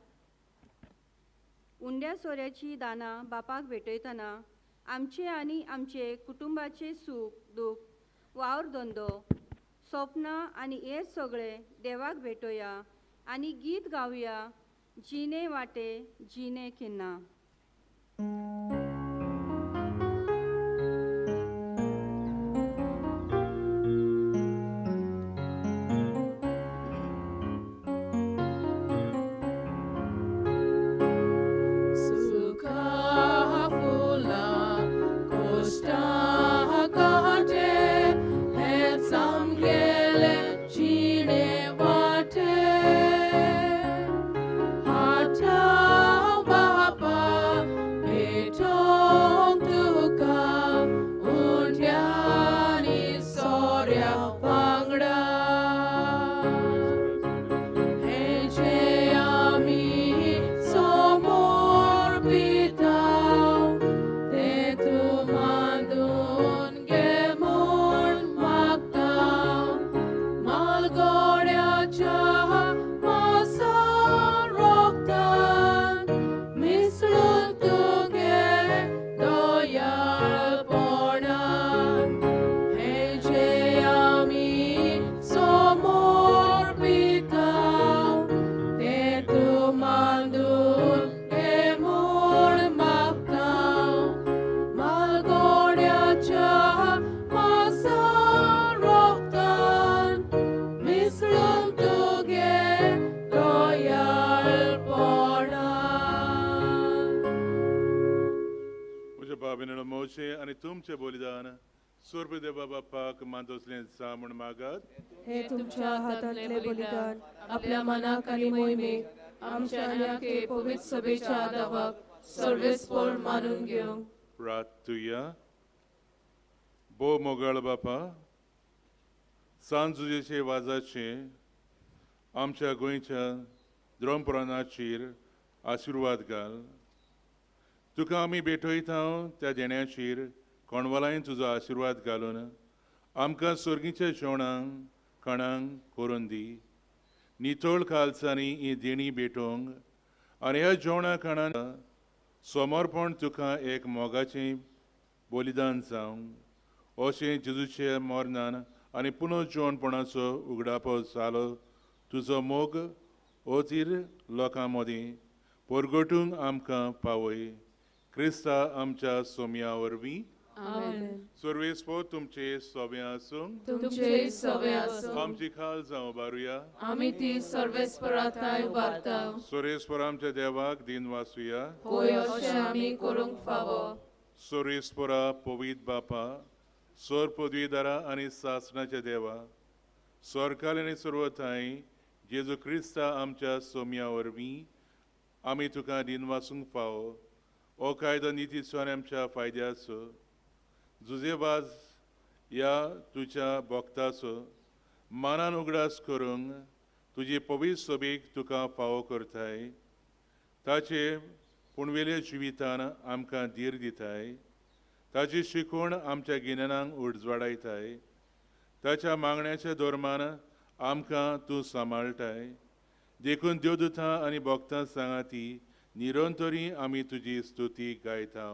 Speaker 2: उंड्या सोऱ्याची दाना बापाक भेटयतना आमचे आनी आमचे कुटुंबाचे सूख दूख, वावर धंदो, स्वप्नां आनी हेर सगळे देवाक भेटोया आनी गीत गावया. जिने वाटे जिने किन्ना.
Speaker 3: It
Speaker 4: मोशे आणि तुमचे बलिदान सूर्यदेवा बापाक मातोसलें जा म्हूण मागात.
Speaker 3: हे तुमच्या हातांतले बलिदान आपल्या मनाक आनी मोहिमेक आमच्या आनी पवित्र सभेच्या आदावाक सर्वेस्पर मानून घेवंक.
Speaker 4: प्रार्थुया. बो मोगाळ बापा, सांजुजेचे वाजाचे आमच्या गोंयच्या द्रोमपुराणाचेर आशिर्वाद घाल. तुका आमी भेटयता त्या देण्याचेर कोणवलायन तुजो आशिर्वाद घालून आमकां सर्गीच्या जेवणांक कणांक करून दी. नितळ खालसांनी ही देणी भेटोवंक आनी ह्या जेवणा कणांक समर्पण तुका एक मोगाचें बलिदान जावंक. अशें जेजूचे मरणान आनी पुनर्जीवनपणाचो उगडापो जालो तुजो मोग ओतीर लोकां मदीं परगटूंक आमकां पावय. क्रिस्ता आमच्या सोम्या वरवीं.
Speaker 3: आमेन.
Speaker 4: सर्वेस्पर तुमचे सोबे आसूं.
Speaker 3: तुमचे सवे आसूं.
Speaker 4: आमची खाल जावं उबारुया.
Speaker 3: आमी ती सर्वेस्पराताय उबारताव.
Speaker 4: सर्वेस्पर आमच्या देवाक दिन वासुया.
Speaker 3: होय अशें आमी करूंक फावो.
Speaker 4: सर्वेस्परा पवित्र बापा, सोर पदवीदारा आनी सासणाच्या देवा, स्वर्गाल आनी सर्वथाय जेजू क्रिस्ता आमच्या सोम्या वरवीं आमी तुका दिन वासूंक फावो. हो कायदो नितीचो आनी आमच्या फायद्याचो. जुजे वाज ह्या तुज्या भक्ताचो मानान उगडास करूंक तुजी पवित्र सोबेक तुका फावो करताय. ताचे पुणवेल्या जिवितान आमकां धीर दिताय. ताची शिकवण आमच्या गिन्यानांक उजवाडायताय. ताच्या मागण्याच्या धोरमान आमकां तूं सांबाळटाय. देखून देवदूतां आनी भक्तां सांगाती निरंतरी आमी तुजी स्तुती गायता.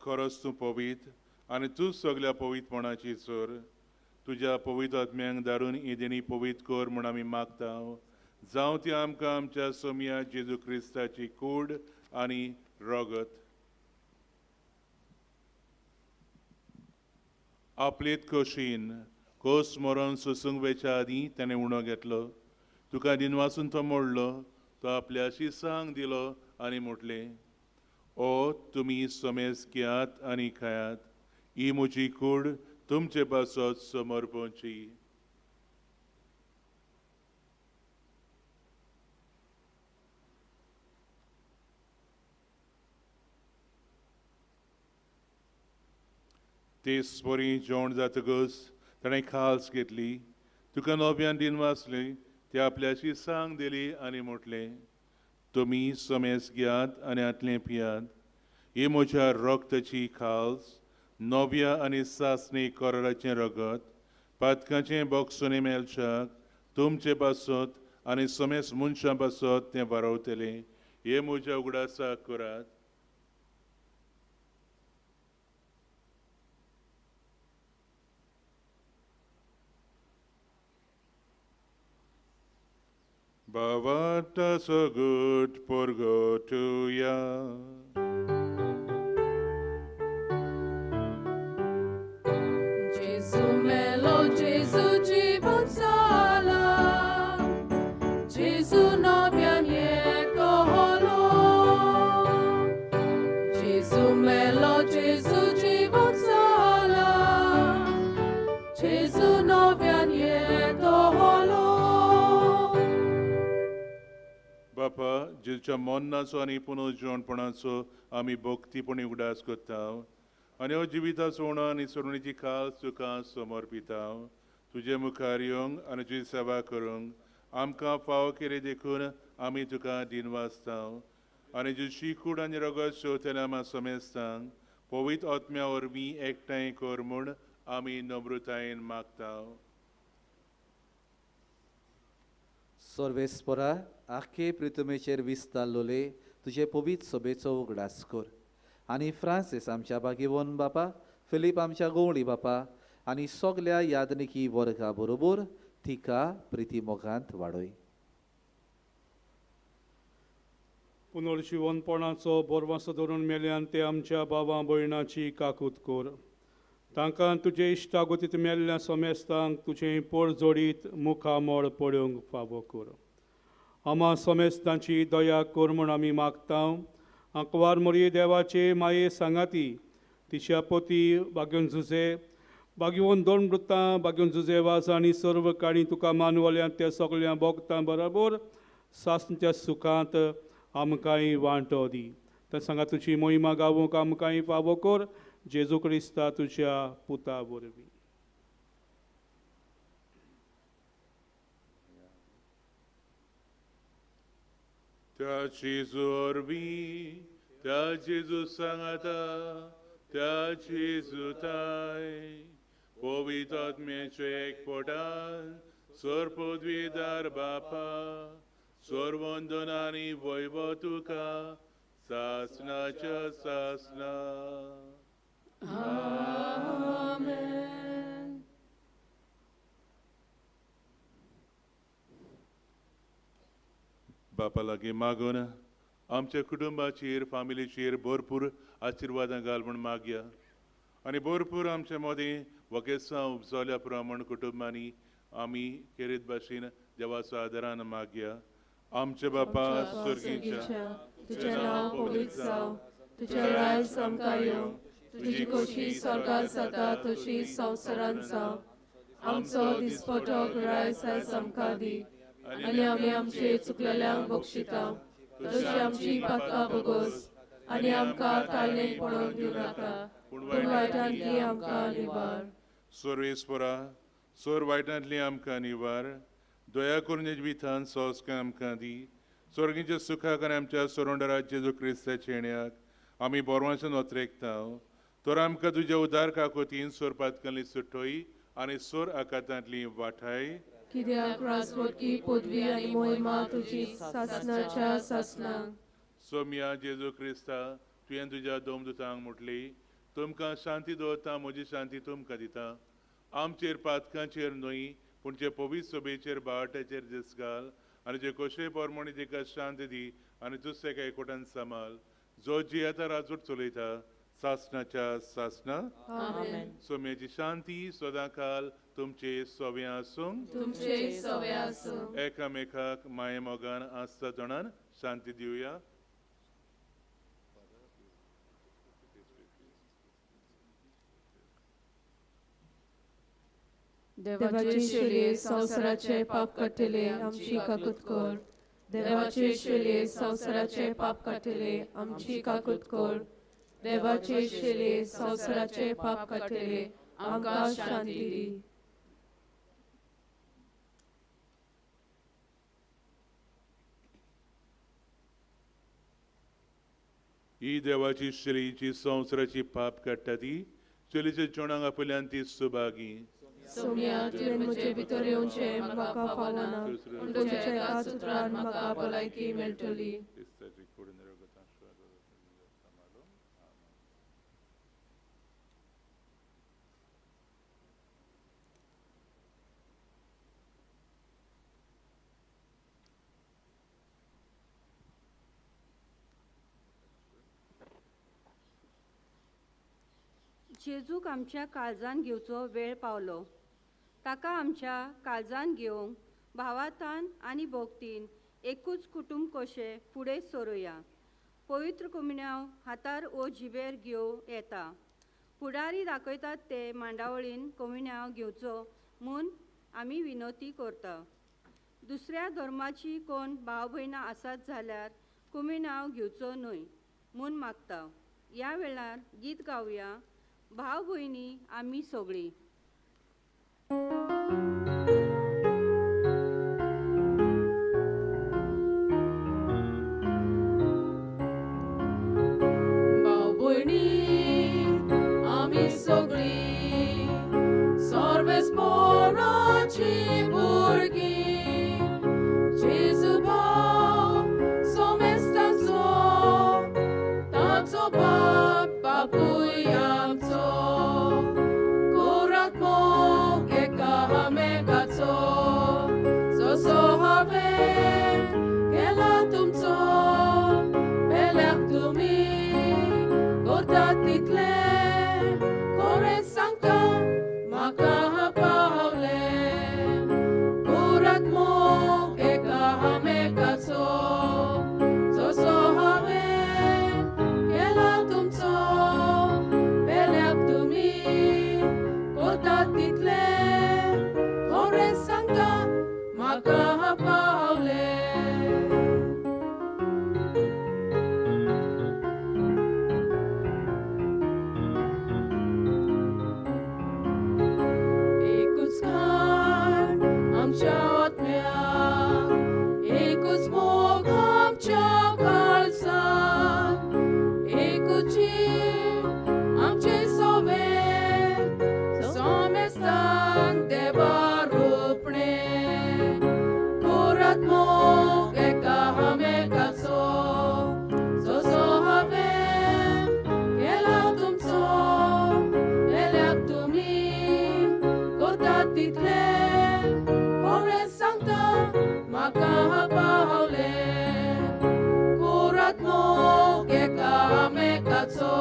Speaker 4: खरोच तूं पवित्र आनी तूं सगल्या पवित्रपणाची चोर. तुज्या पवित्र आत्म्यांक दारून ही देणी पवित्र कर म्हूण आमी मागता. जावं ती आमकां आमच्या सोम्या जेजू क्रिस्ताची कूड आनी रगत. आपलेत खोशेन खोस मरोन सोसूंक वेच्या आदीं ताणें उणो घेतलो. तुका दिन वासून तो मोडलो. तो आपल्या शिसांक दिलो आनी म्हटलें, ओ तुमी सोमेस घेयात आनी खायात. ही म्हजी कूड तुमचे पासत समर्पणची. ते स्पोरी जेवण जातकच ताणें खास घेतली. तुका नव्यान दिन वाचली. ते आपल्याची सांग दिली आनी म्हटलें, तुमी सोमेस घेयात आनी आतलें पियात. ही म्हज्या रगताची खास, नव्या आनी सासणी कराराचें रगत, पातकाचें बोगसोने मेलच्याक तुमचे पासत आनी सोमेस मनशां पासत तें वारवतलें. हे म्हज्या उगडासाक करात. Bavata so good purgotuya.
Speaker 3: Jesu melo, Jesu জীবন সালা, Jesu নব্যা নিয়েটো হলো। Jesu melo, Jesu জীবন সালা, Jesu নব্যা নিয়েটো হলো।
Speaker 4: Bapa, जेच्या मोन्नाचो आनी पुनर्जोवणपणाचो आमी भोक्तीपणी उगडास करता आनी हो जिविताचो उणो आनी सोडणीची खाल तुका समर्पिता तुजे मुखार येवंक आनी तुजी सेवा करूंक आमकां फावो केले देखून आमी तुका दिनवासता आनी जी कूड आनी रगत शेवतेले आमी समेस्तांक पवित्र आत्म्या वरवीं एकठांय कर म्हूण आमी नम्रतायेन मागता.
Speaker 8: सर्वेस्परा आख्खे पृथ्वीचेर विस्तारलोले तुजे पवित्र सभेचो उगडास कर आनी फ्रांसीस आमच्या बागेवन बापा फिलीप आमच्या गवळी बापा आनी सगल्या यादनिकी वर्गा बरोबर थिका प्रिती मोगांत वाडय.
Speaker 7: पुनर्जीवनपणाचो बोरवासो धरून मेल्यान ते आमच्या भावां भयणाची काकूत कर. तांकां तुजे इश्टागतींत मेल्ल्या समेस्तांक तुजें पोळ जोडीत मुखामोळ पळोवंक फावो कर. आमा समेस्तांची दया कर म्हूण आमी मागता. आंकवार मोरये देवाचे माये सांगाती तिच्या पोती बागेवन झुजे बागेवन दोन मृतां बागेवन झुजे वाज आनी सर्व काणी तुका मानवल्यान त्या सगळ्या भोगतां बरोबर सासणच्या सुखांत आमकांय वांटो दी. तर सांगा तुजी मोहिमा गावूंक आमकांय फावो कर जेजू क्रिस्ता तुज्या पुता वरवीं.
Speaker 4: त्या जेजू वरवीं त्या जेजू सांगाता त्या जेजू ताय पवित्र आत्म्याचे एकपोटान सर पदवीदार बापा सर्वंदन आनी वैभव तुका सासणाच्या सासणा.
Speaker 3: आमेन.
Speaker 4: बापा लागीं मागून आमच्या कुटुंबाचेर फामिलीचेर भरपूर आशिर्वादां घाल म्हूण मागया आनी भरपूर आमचे मदीं वकेसां उपजल्या प्रमाण कुटुंबांनी आमी खेरीत भाशेन देवाचो आदारान मागया. आमचे बापा स्वर्गीच्या
Speaker 3: तुझें नांव पवित्र जावं तुजें राज आमकां येवं तुजी खोशी स्वर्गांत जाता तशी संवसारांत जावं. आमचो दिसपटो रायस आयज आमकां दी आनी आमी आमचे चुकलेल्यांक बक्षिता तशी आमची पातकां बगोस आनी आमकां ताळणेक पडोवंक दिवं नाका पूण वायटांतली आमकां निवार.
Speaker 4: सर्वेस्परा सोर वायटांतली आमकां निवार. दया करून जिवितांत सोस्कां आमकां दी. स्वर्गीच्या सुखाक आनी आमच्या सोरोंडराचे जेजू क्रिस्ताचे येण्याक आमी बोरवांच्यान वत्रेकता. तर आमकां तुज्या उदार काकोतीन सोर पातकांतली सुटोय आनी सोर आकांतांतली वाठाय.
Speaker 3: कित्याक राजवटकी पदवी आनी मोहिमा तुजी सासणाच्या सासणांक.
Speaker 4: सोम्या जेजू क्रिस्ता तुवें तुज्या दोमदुतांक म्हटली तुमकां शांती दवरता म्हजी शांती तुमकां दिता. आमचेर पातकांचेर न्हय पूण जे पवित्र सभेचेर बावट्याचेर दीस घाल आनी जे कशे पोरमणी तिका शांती दी आनी तुजे एका एकवटान सांबाळ जो जी आतां राजवट चलयता सासणाच्या सासणा. सोम्याची शांती सदां काल तुमचे सोवे आसूं
Speaker 3: तुमचे सोवे आसूं.
Speaker 4: एकामेकाक माये मोगान आसता जाणान शांती दिवया.
Speaker 3: देवाचे शेले संवसाराचे पाप काटिले आमची काकूत कर. देवाचे शेले संवसाराचे पाप काटिले आमची काकूत कर. देवाचे शेले संवसाराचे पाप काटिले आमकां शांती दी.
Speaker 4: ही देवाची शेलीची संवसाराची पाप काडटा ती चलीच्या जोडांक आपल्यान ती सुभागी.
Speaker 3: सोम्या तुवें म्हजे भितर येवचें म्हाका फावना पूण तुज्या एका उतरान म्हाका भलायकी मेळटली.
Speaker 2: जेजूक आमच्या काळजान घेवचो वेळ पावलो. ताका आमच्या काळजान घेवंक भावातान आनी भोगतीन एकूच कुटुंब कशें फुडें सरुया. पवित्र कमण्याव हातार ओ जिबेर घेवं येता. फुडारी दाखयतात ते मांडावळीन कमण्याव घेवचो म्हूण आमी विनोती करता. दुसऱ्या धर्माची कोण भाव भयणां आसात जाल्यार कुमेनाव घेवचो न्हय म्हूण मागता. ह्या वेळार गीत गावया, भाव भयणी आमी सगळीं.
Speaker 3: भाव भयणी आमी सगळीं सर्वेस पोराची भुरगीं, जेजू भाव सोमेस्ताचो, ताचो बाप बापूय आमचो, कोरात मोग एका मेघाचो, जसो हांवें केला तुमचो, पेल्याक तुमी करतात तितले, खरें सांगता म्हाका पावले. कोरात मोग एका मेघाचो, जसो हांवें केला तुमचो, पेल्याक तुमी करतात तितले, खरें सांगता म्हाका पावले. एकूच खाण आमच्या आत्म्याक, एकूच मोग आमच्या काळजाक, एकूच जीव आमचे सोबेत, सोमेस्तान देवा रोपणे. कोरात मोग एका मेघाचो, जसो हांवें केला तुमचो, पेल्याक तुमी करतात तितले, खरें सांगता म्हाका पावले. कोरात मोग एका मेघाचो,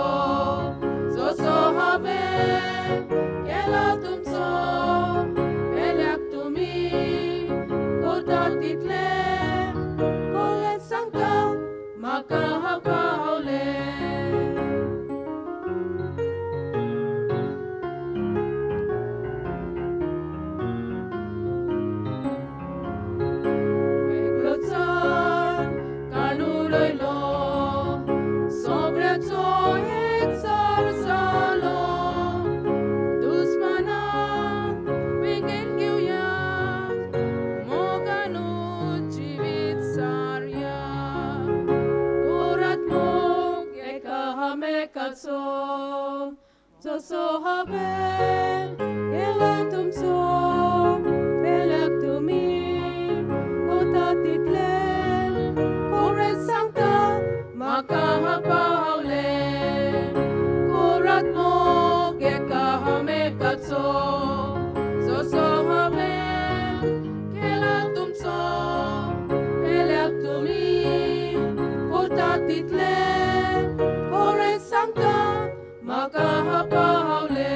Speaker 3: जसो हांवें केला तुमचो, पेल्याक तुमी करतात तितले, खरें सांगता म्हाका पावले. वेगळोचार काणून उडयलो, सगळ्याचो एकचार जालो, दुस्मानाक बेगीन घेवया, मोगानूच जिवीत सारया. कोरात मोग एका मेघाचो, जसो हांवें केला तुमचो, पेल्याक तुमी करतात तितले, खरें सांगता म्हाका पावले. कोरात मोग एका मेघाचो, जसो हांवें केला तुमचो, पेल्याक तुमी करतात तितले, खरें सांगता म्हाका पावले.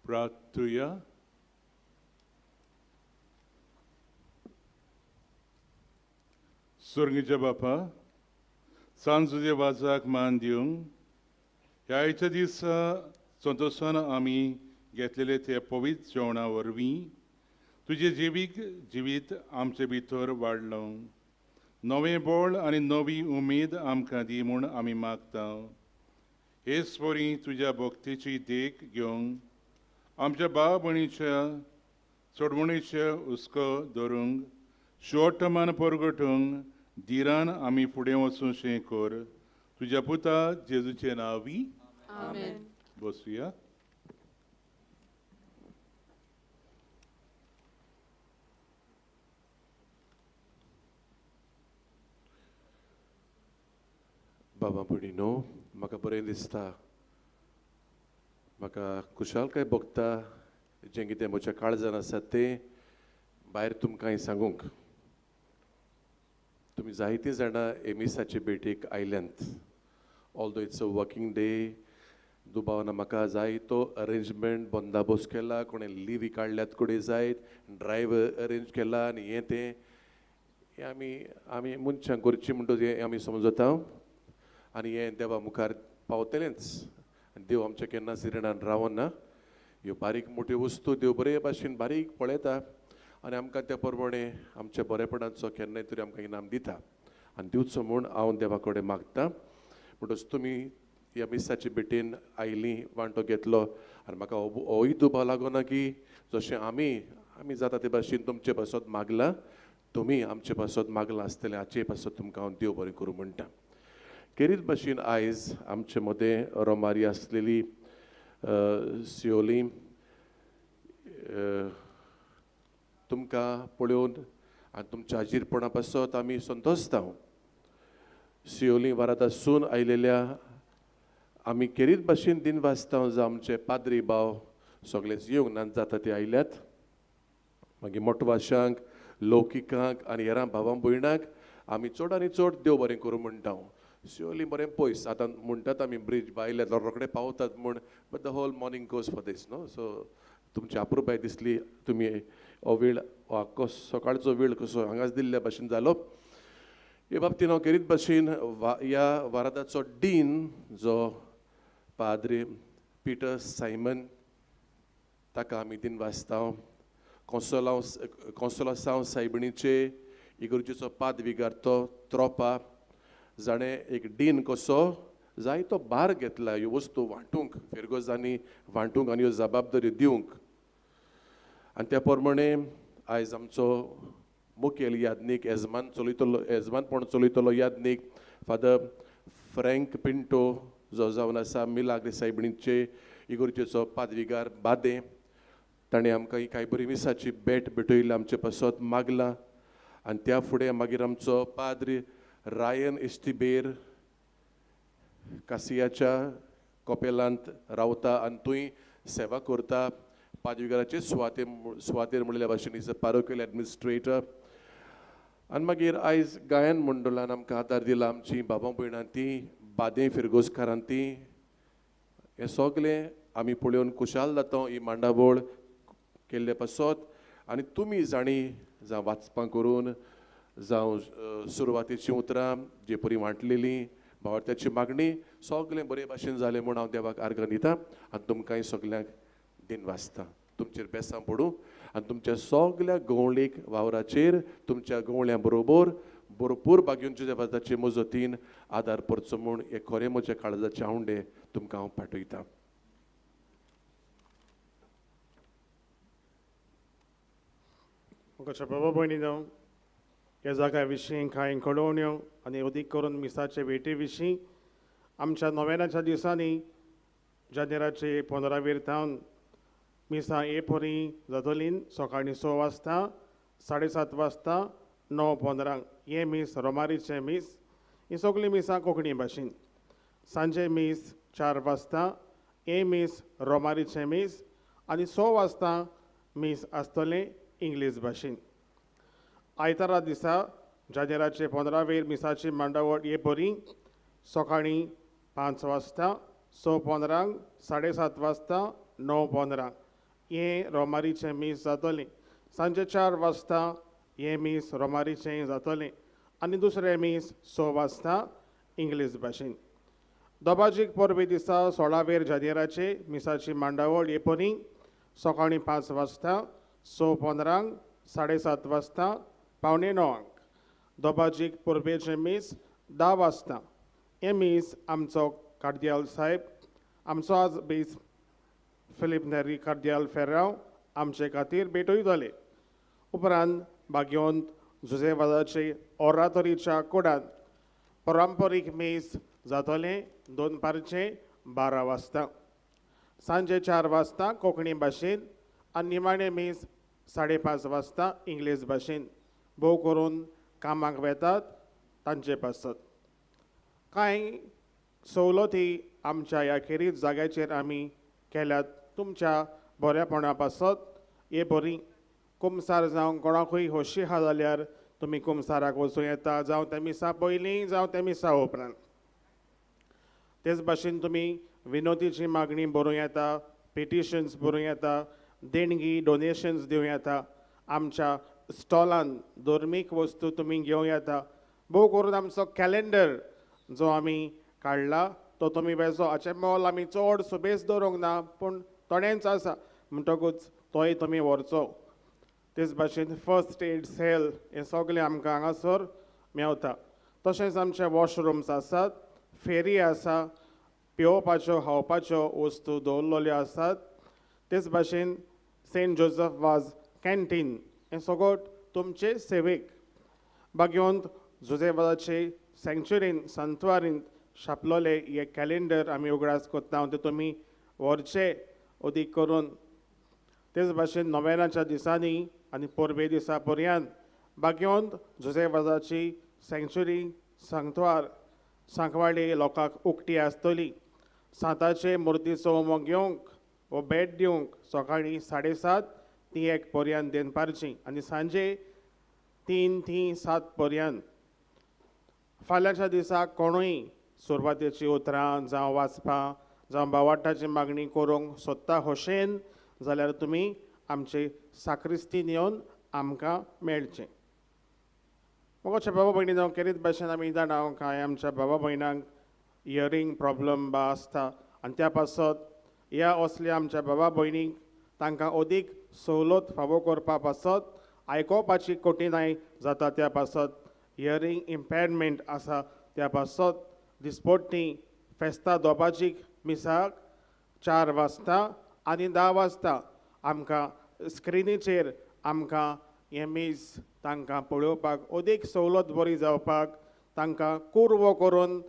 Speaker 4: प्रार्थुया. स्वर्गीच्या बापा, सांज तुझ्या वाजाक मान दिवंक ह्या आयच्या दिसा संतोशान आमी घेतलेले ते पवित्र जेवणा वरवीं तुझे जिवीक जिवीत आमचे भितर वाडलो, नवें बळ आनी नवी उमेद आमकां दी म्हूण आमी मागता. हे स्वरी तुज्या भक्तीची देख घेवंक आमच्या भाव भयणीच्या सोडवणीचे हुस्को धरूंक शेवटमान परगटूंक दिरान आमी फुडें वचूंशें कर. तुज्या पुता जेजूचे नांवी
Speaker 3: आमेन.
Speaker 4: बसुया.
Speaker 1: बाबा भयणीनो, म्हाका बरें दिसता, म्हाका खुशालकाय भोगता जें कितें म्हज्या काळजान आसा तें भायर तुमकां सांगूंक. तुमी जायतीं जाणां एमिसाचे भेटेक आयल्यांत. Although it's a working day, दुबावान म्हाका जाय तो अरेंजमेंट बंदाबोस केला कोणें लिवी काडल्यात कोडे जायत ड्रायव्हर अरेंज केला आनी हें तें हें आमी मनशां करची म्हणटच हें आमी समजता आनी हें देवा मुखार पावतलेंच देव आमच्या केन्ना सिरिणान रावना ह्यो बारीक मोठ्यो वस्तू देव बरे भाशेन बारीक पळयता आनी आमकां त्या प्रमाणे आमच्या बरेपणाचो केन्नाय तरी आमकां इनाम दिता आनी दिवचो म्हूण हांव देवा कडेन मागतां म्हणटच तुमी ह्या मिसाची भेटेन आयलीं वांटो घेतलो आनी म्हाका होय दुबाव लागना की जशें आमी जाता ते भाशेन तुमचे पासत मागलां तुमी आमचे पासत मागलां आसतलें हाचे पासत तुमकां हांव देव बरें करूं म्हणटा खेरीत भाशेन आयज आमचे मदें रोमारी आसलेली सियोलीम तुमकां पळोवन आनी तुमच्या हाजीरपणा पासत आमी संतोसता सियोलीम वारादासून आयलेल्या आमी खेरीत भाशेन दिन वाचता जावं आमचे पाद्री भाव सगळेच येवंक ना जाता ते आयल्यात मागीर मोठवाशांक लौकिकांक आनी हेरां भावां भयणांक आमी चड आनी चड देव बरें करूं म्हणटा सियोलीम बरें पयस आतां म्हणटात आमी ब्रीज भायले रोखडे पावतात म्हूण but the whole morning goes for दीस न्हू सो तुमची अप्रुबाय दिसली तुमी हो वेळ हो सकाळचो वेळ कसो हांगाच दिल्ल्या भाशेन जालो हे बाबतीन हांव खेरीत भाशेन ह्या वारादाचो डीन जो पाद्री पिटर सायमन ताका आमी दिन वाचता कॉन्सोलासांव सायबिणीचे इगर्जेचो पादविगार तो त्रोपा जाणें एक डीन कसो जायतो भार घेतला ह्यो वस्तू वांटूंक फेरगोजांनी वांटूंक आनी ह्यो जबाबदाऱ्यो दिवंक आनी त्या प्रमाणे आयज आमचो मुखेल यादनीक येजमानपण चलयतलो यादनीक फादर फ्रँक पिंटो जो जावन आसा मिलाग्रे सायबिणीचे इगर्जेचो पादविगार बादे ताणें आमकां ही कांय बरी मिसाची भेट भेटयली आमचे पासत मागला आनी त्या फुडें मागीर आमचो पाद्री रायन इस्तिबेर कासियाच्या कोपेलांत रावता आनी थंय सेवा करता पादविगाराचे सुवातेर म्हणल्या भाशेन इज अ पारोकियल एडमिनिस्ट्रेटर आनी मागीर आयज गायन मंडळान आमकां आदार दिला आमची बाबा भयणां ती बादें फिरगोसकारां ती हें सगलें आमी पळोवन खुशाल जाता ही मांडावळ केल्ले पासत आनी तुमी जाणी जावं वाचपां करून जावं सुरवातेची उतरां जी परी वांटलेलीं भावार्थ्याची मागणी सगळें बरे भाशेन जालें म्हूण हांव देवाक आर्गां दितां आनी तुमकांय सगल्यांक दिन वाचता तुमचेर बेसां पडूं आनी तुमच्या सगल्या गवळीक वावराचेर तुमच्या गवळ्यां बरोबर भरपूर बागेंचे देवाची मजतीन आदार परचो म्हूण हे खरें म्हज्या काळजाचे हांवडे तुमकां हांव पाठयतां
Speaker 10: बाबा भयणी जावं ह्या जाग्या विशीं कांय कळोवण्यो आनी अदीक करून मिसाचे भेटे विशीं आमच्या नोवेनाच्या दिसांनी जानेराचे 15 थावन मिसा हे परी जातलीं सकाळीं 6 वाजता 7:30 वाजता 9:15 हे मीस रोमारीचे मीस ही सगळीं मिसां कोंकणी भाशेन सांजे मीस 4 वाजता हे मीस रोमारीचे मीस आनी 6 वाजता मीस आसतलें इंग्लीश भाशेन आयतारा दिसा जानेराचे 15 मिसाची मांडावळ हे परी सकाळीं 5 वाजता 6:15 7:30 वाजता 9:15 हे रोमारीचें मीस जातलें सांजे 4 वाजता हे मीस रोमारीचें जातलें आनी दुसरें मीस 6 वाजता इंग्लीश भाशेन दोबाजीक परबे दिसा 16 जानेराचे मिसाची मांडावळ हे परी सकाळीं 5 वाजता 6:15 7:30 वाजता 8:45 दोबाजीक परबेचें मीस 10 वाजता हे मीस आमचो कार्दियाल साहेब आमचो आज बेस फिलीप नेरी कार्दियाल फेरांव आमचे खातीर भेटयतले उपरांत बागेंत जुजेवादाचे ओरातोरीच्या कुडांत पारंपारीक मीस जातलें 12 वाजता सांजे 4 वाजता कोंकणी भाशेन आनी निमाणें मीस 5:30 वाजता इंग्लीश भाशेन भोव करून कामाक वेतात तांचे पासत कांय सवलती आमच्या ह्या खेरीत जाग्याचेर आमी केल्यात तुमच्या बऱ्यापणा पासत हे बरी कुमसार जावं कोणाकूय खोशी आहा जाल्यार तुमी कुमसाराक वचूं येता जावं त्या मिसा पयलीं जावं त्या मिसा उपरांत तेच भाशेन तुमी विनोदीची मागणी बरोवं येता, पिटिशन्स बरोवं येता, देणगी डोनेशन्स दिवं येता, आमच्या स्टॉलान धर्मीक वस्तू तुमी घेवं येता. भोव करून आमचो कॅलेंडर जो आमी काडला तो तुमी वेजो. हाचें मोल आमी चड सुबेज दवरूंक ना, पूण थोडेंच आसा म्हणटकूच तोय तुमी व्हरचो. तेच भाशेन फर्स्ट एड सेल हें सगळें आमकां हांगासर मेवता. तशेंच आमचे वॉशरूम्स आसात, फेरी आसा, पेंवपाच्यो खावपाच्यो वस्तू दवरलेल्यो आसात. तेच भाशेन सेंट जोसेफ वाज कॅन्टीन हें सगळें तुमचे सेवेक. बागेवंत जोसेफाचे सँक्च्युरीन सांतवारींत छापलोले हे कॅलेंडर आमी उगडास कोत्ता ते तुमी व्हरचे अदीक करून. तेच भाशेन नोवेनाच्या दिसांनी आनी पोरबे दिसा पर्यंत बागेवंत जोसेफाची सँक्च्युरी सांकवाडे लोकांक उक्ती आसतली. साताचे मुर्तीचो होमो घेवंक वो भेट दिवंक सकाळीं 7:30 ती 1 पर्यंत देनपारची आनी सांजे 3 ती 7 पर्यंत. फाल्यांच्या दिसा कोणूय सुरवातेची उतरां जावं वाचपां जावं बावाटाची मागणी करूंक सोदता होशेन जाल्यार तुमी आमचे साक्रिस्तीन येवन आमकां मेळचें. मोगाच्या बाबा भयणी जावं केरीत भाशेन आमी जाणा कांय आमच्या बाबा भयणांक इयरींग प्रॉब्लम बा आसता आनी त्या पासत ह्या असल्या आमच्या बाबा भयणीक तांकां अदीक सवलत फावो करपा पासत आयकोपाची कठिनाय जाता. त्या पासत इयरींग इम्पेरमेंट आसा त्या पासत दिसपट्टी फेस्तां दोपाचीक मिसाक 4 वाजता आनी 10 वाजता आमकां स्क्रिनीचेर आमकां हें मीस तांकां पळोवपाक अदीक सवलत बरी जावपाक तांकां कुरवो करून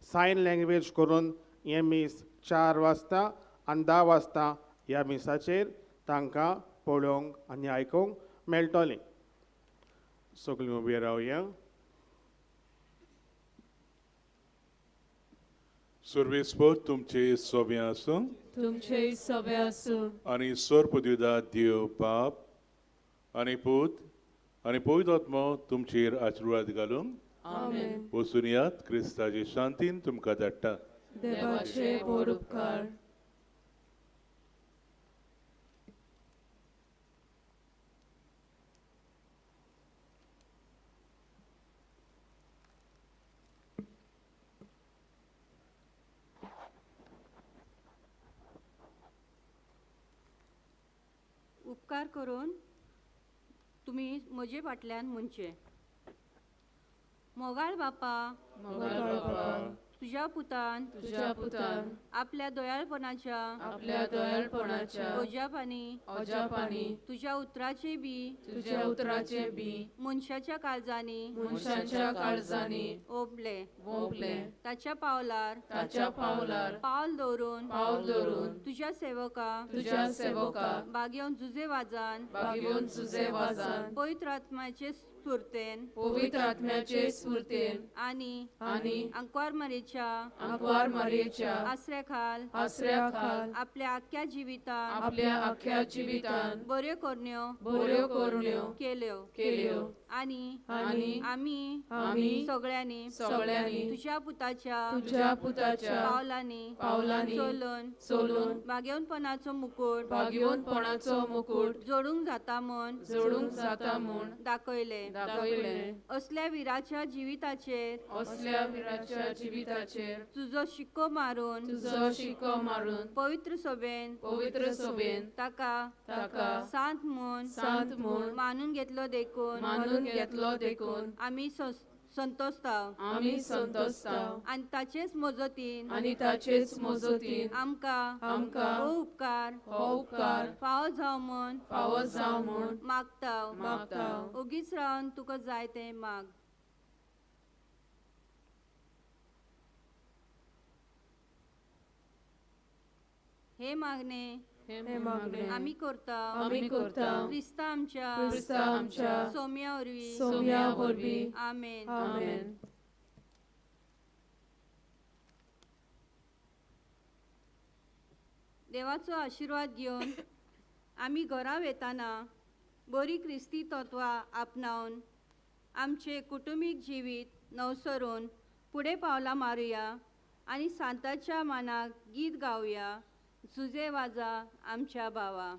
Speaker 10: सायन लँग्वेज करून हें मीस 4 वाजता आनी 10 वाजता ह्या मिसाचेर तांकां पळोवंक आनी आयकूंक मेळटलें. सगळीं उबी रावया.
Speaker 4: सर्वेस्पर तुमचे सोबे आसूं
Speaker 3: तुमचे सभे आसूं
Speaker 4: आनी सर्प दिवदा देव बाप आनी पूत आनी पवित्र आत्मा तुमचेर आशिर्वाद घालून
Speaker 3: आमेन.
Speaker 4: वचून यात. क्रिस्ताची शांतीन तुमकां धाडटा.
Speaker 3: देवाचे बोड उपकार.
Speaker 2: उपकार करून तुम्ही म्हजे फाटल्यान म्हणचे. मोगाळ बापा,
Speaker 3: मोगाळ बापा,
Speaker 2: तुझ्या पुतान
Speaker 3: तुझ्या पुतान
Speaker 2: आपल्या दयाळपणाच्या
Speaker 3: आपल्या दयाळपणाच्या
Speaker 2: ओजापानी तुझ्या उतराचे बी
Speaker 3: तुझ्या उतराचे बी
Speaker 2: मनशाच्या काळजांनी
Speaker 3: मनशाच्या काळजांनी
Speaker 2: ओबले ताच्या पावलार पावल दवरून तुझ्या सेवका बागेवन जुजे वाजान पवित्र आत्म्याचे स्फूर्तेन आनी अंकवार मारेच्या आसऱ्याखाल आपल्या आख्या जिवितान बऱ्यो करण्यो केल्यो आनी आमी सगळ्यांनी तुझ्या पुताच्या पावलांनी चलून भाग्यवंतपणाचो मुकुट जोडूंक जाता म्हूण दाखयले. असल्या वीराच्या जिविताचेर तुजो शिक्को मारून पवित्र सोबेन ताका सांत म्हूण मानून घेतलो देखून आमी संतोस्ताव आनी ताचेच मोजतीन आमकां हो उपकार फावो जावं म्हूण मागताव. ओगीच रावन तुका जाय तें माग. हे मागणे आमी करता क्रिस्ता आमच्या सोम्या वरवीं आमेन. देवाचो आशिर्वाद घेवन आमी घरा वेताना बरी क्रिस्ती तत्वां आपणावन आमचे कुटुंबीक जिवीत नवसरून फुडें पावलां मारुया. आणि सांताच्या मानाक गीत गावया, झुजे वाजा आमच्या भावा.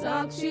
Speaker 3: Saksi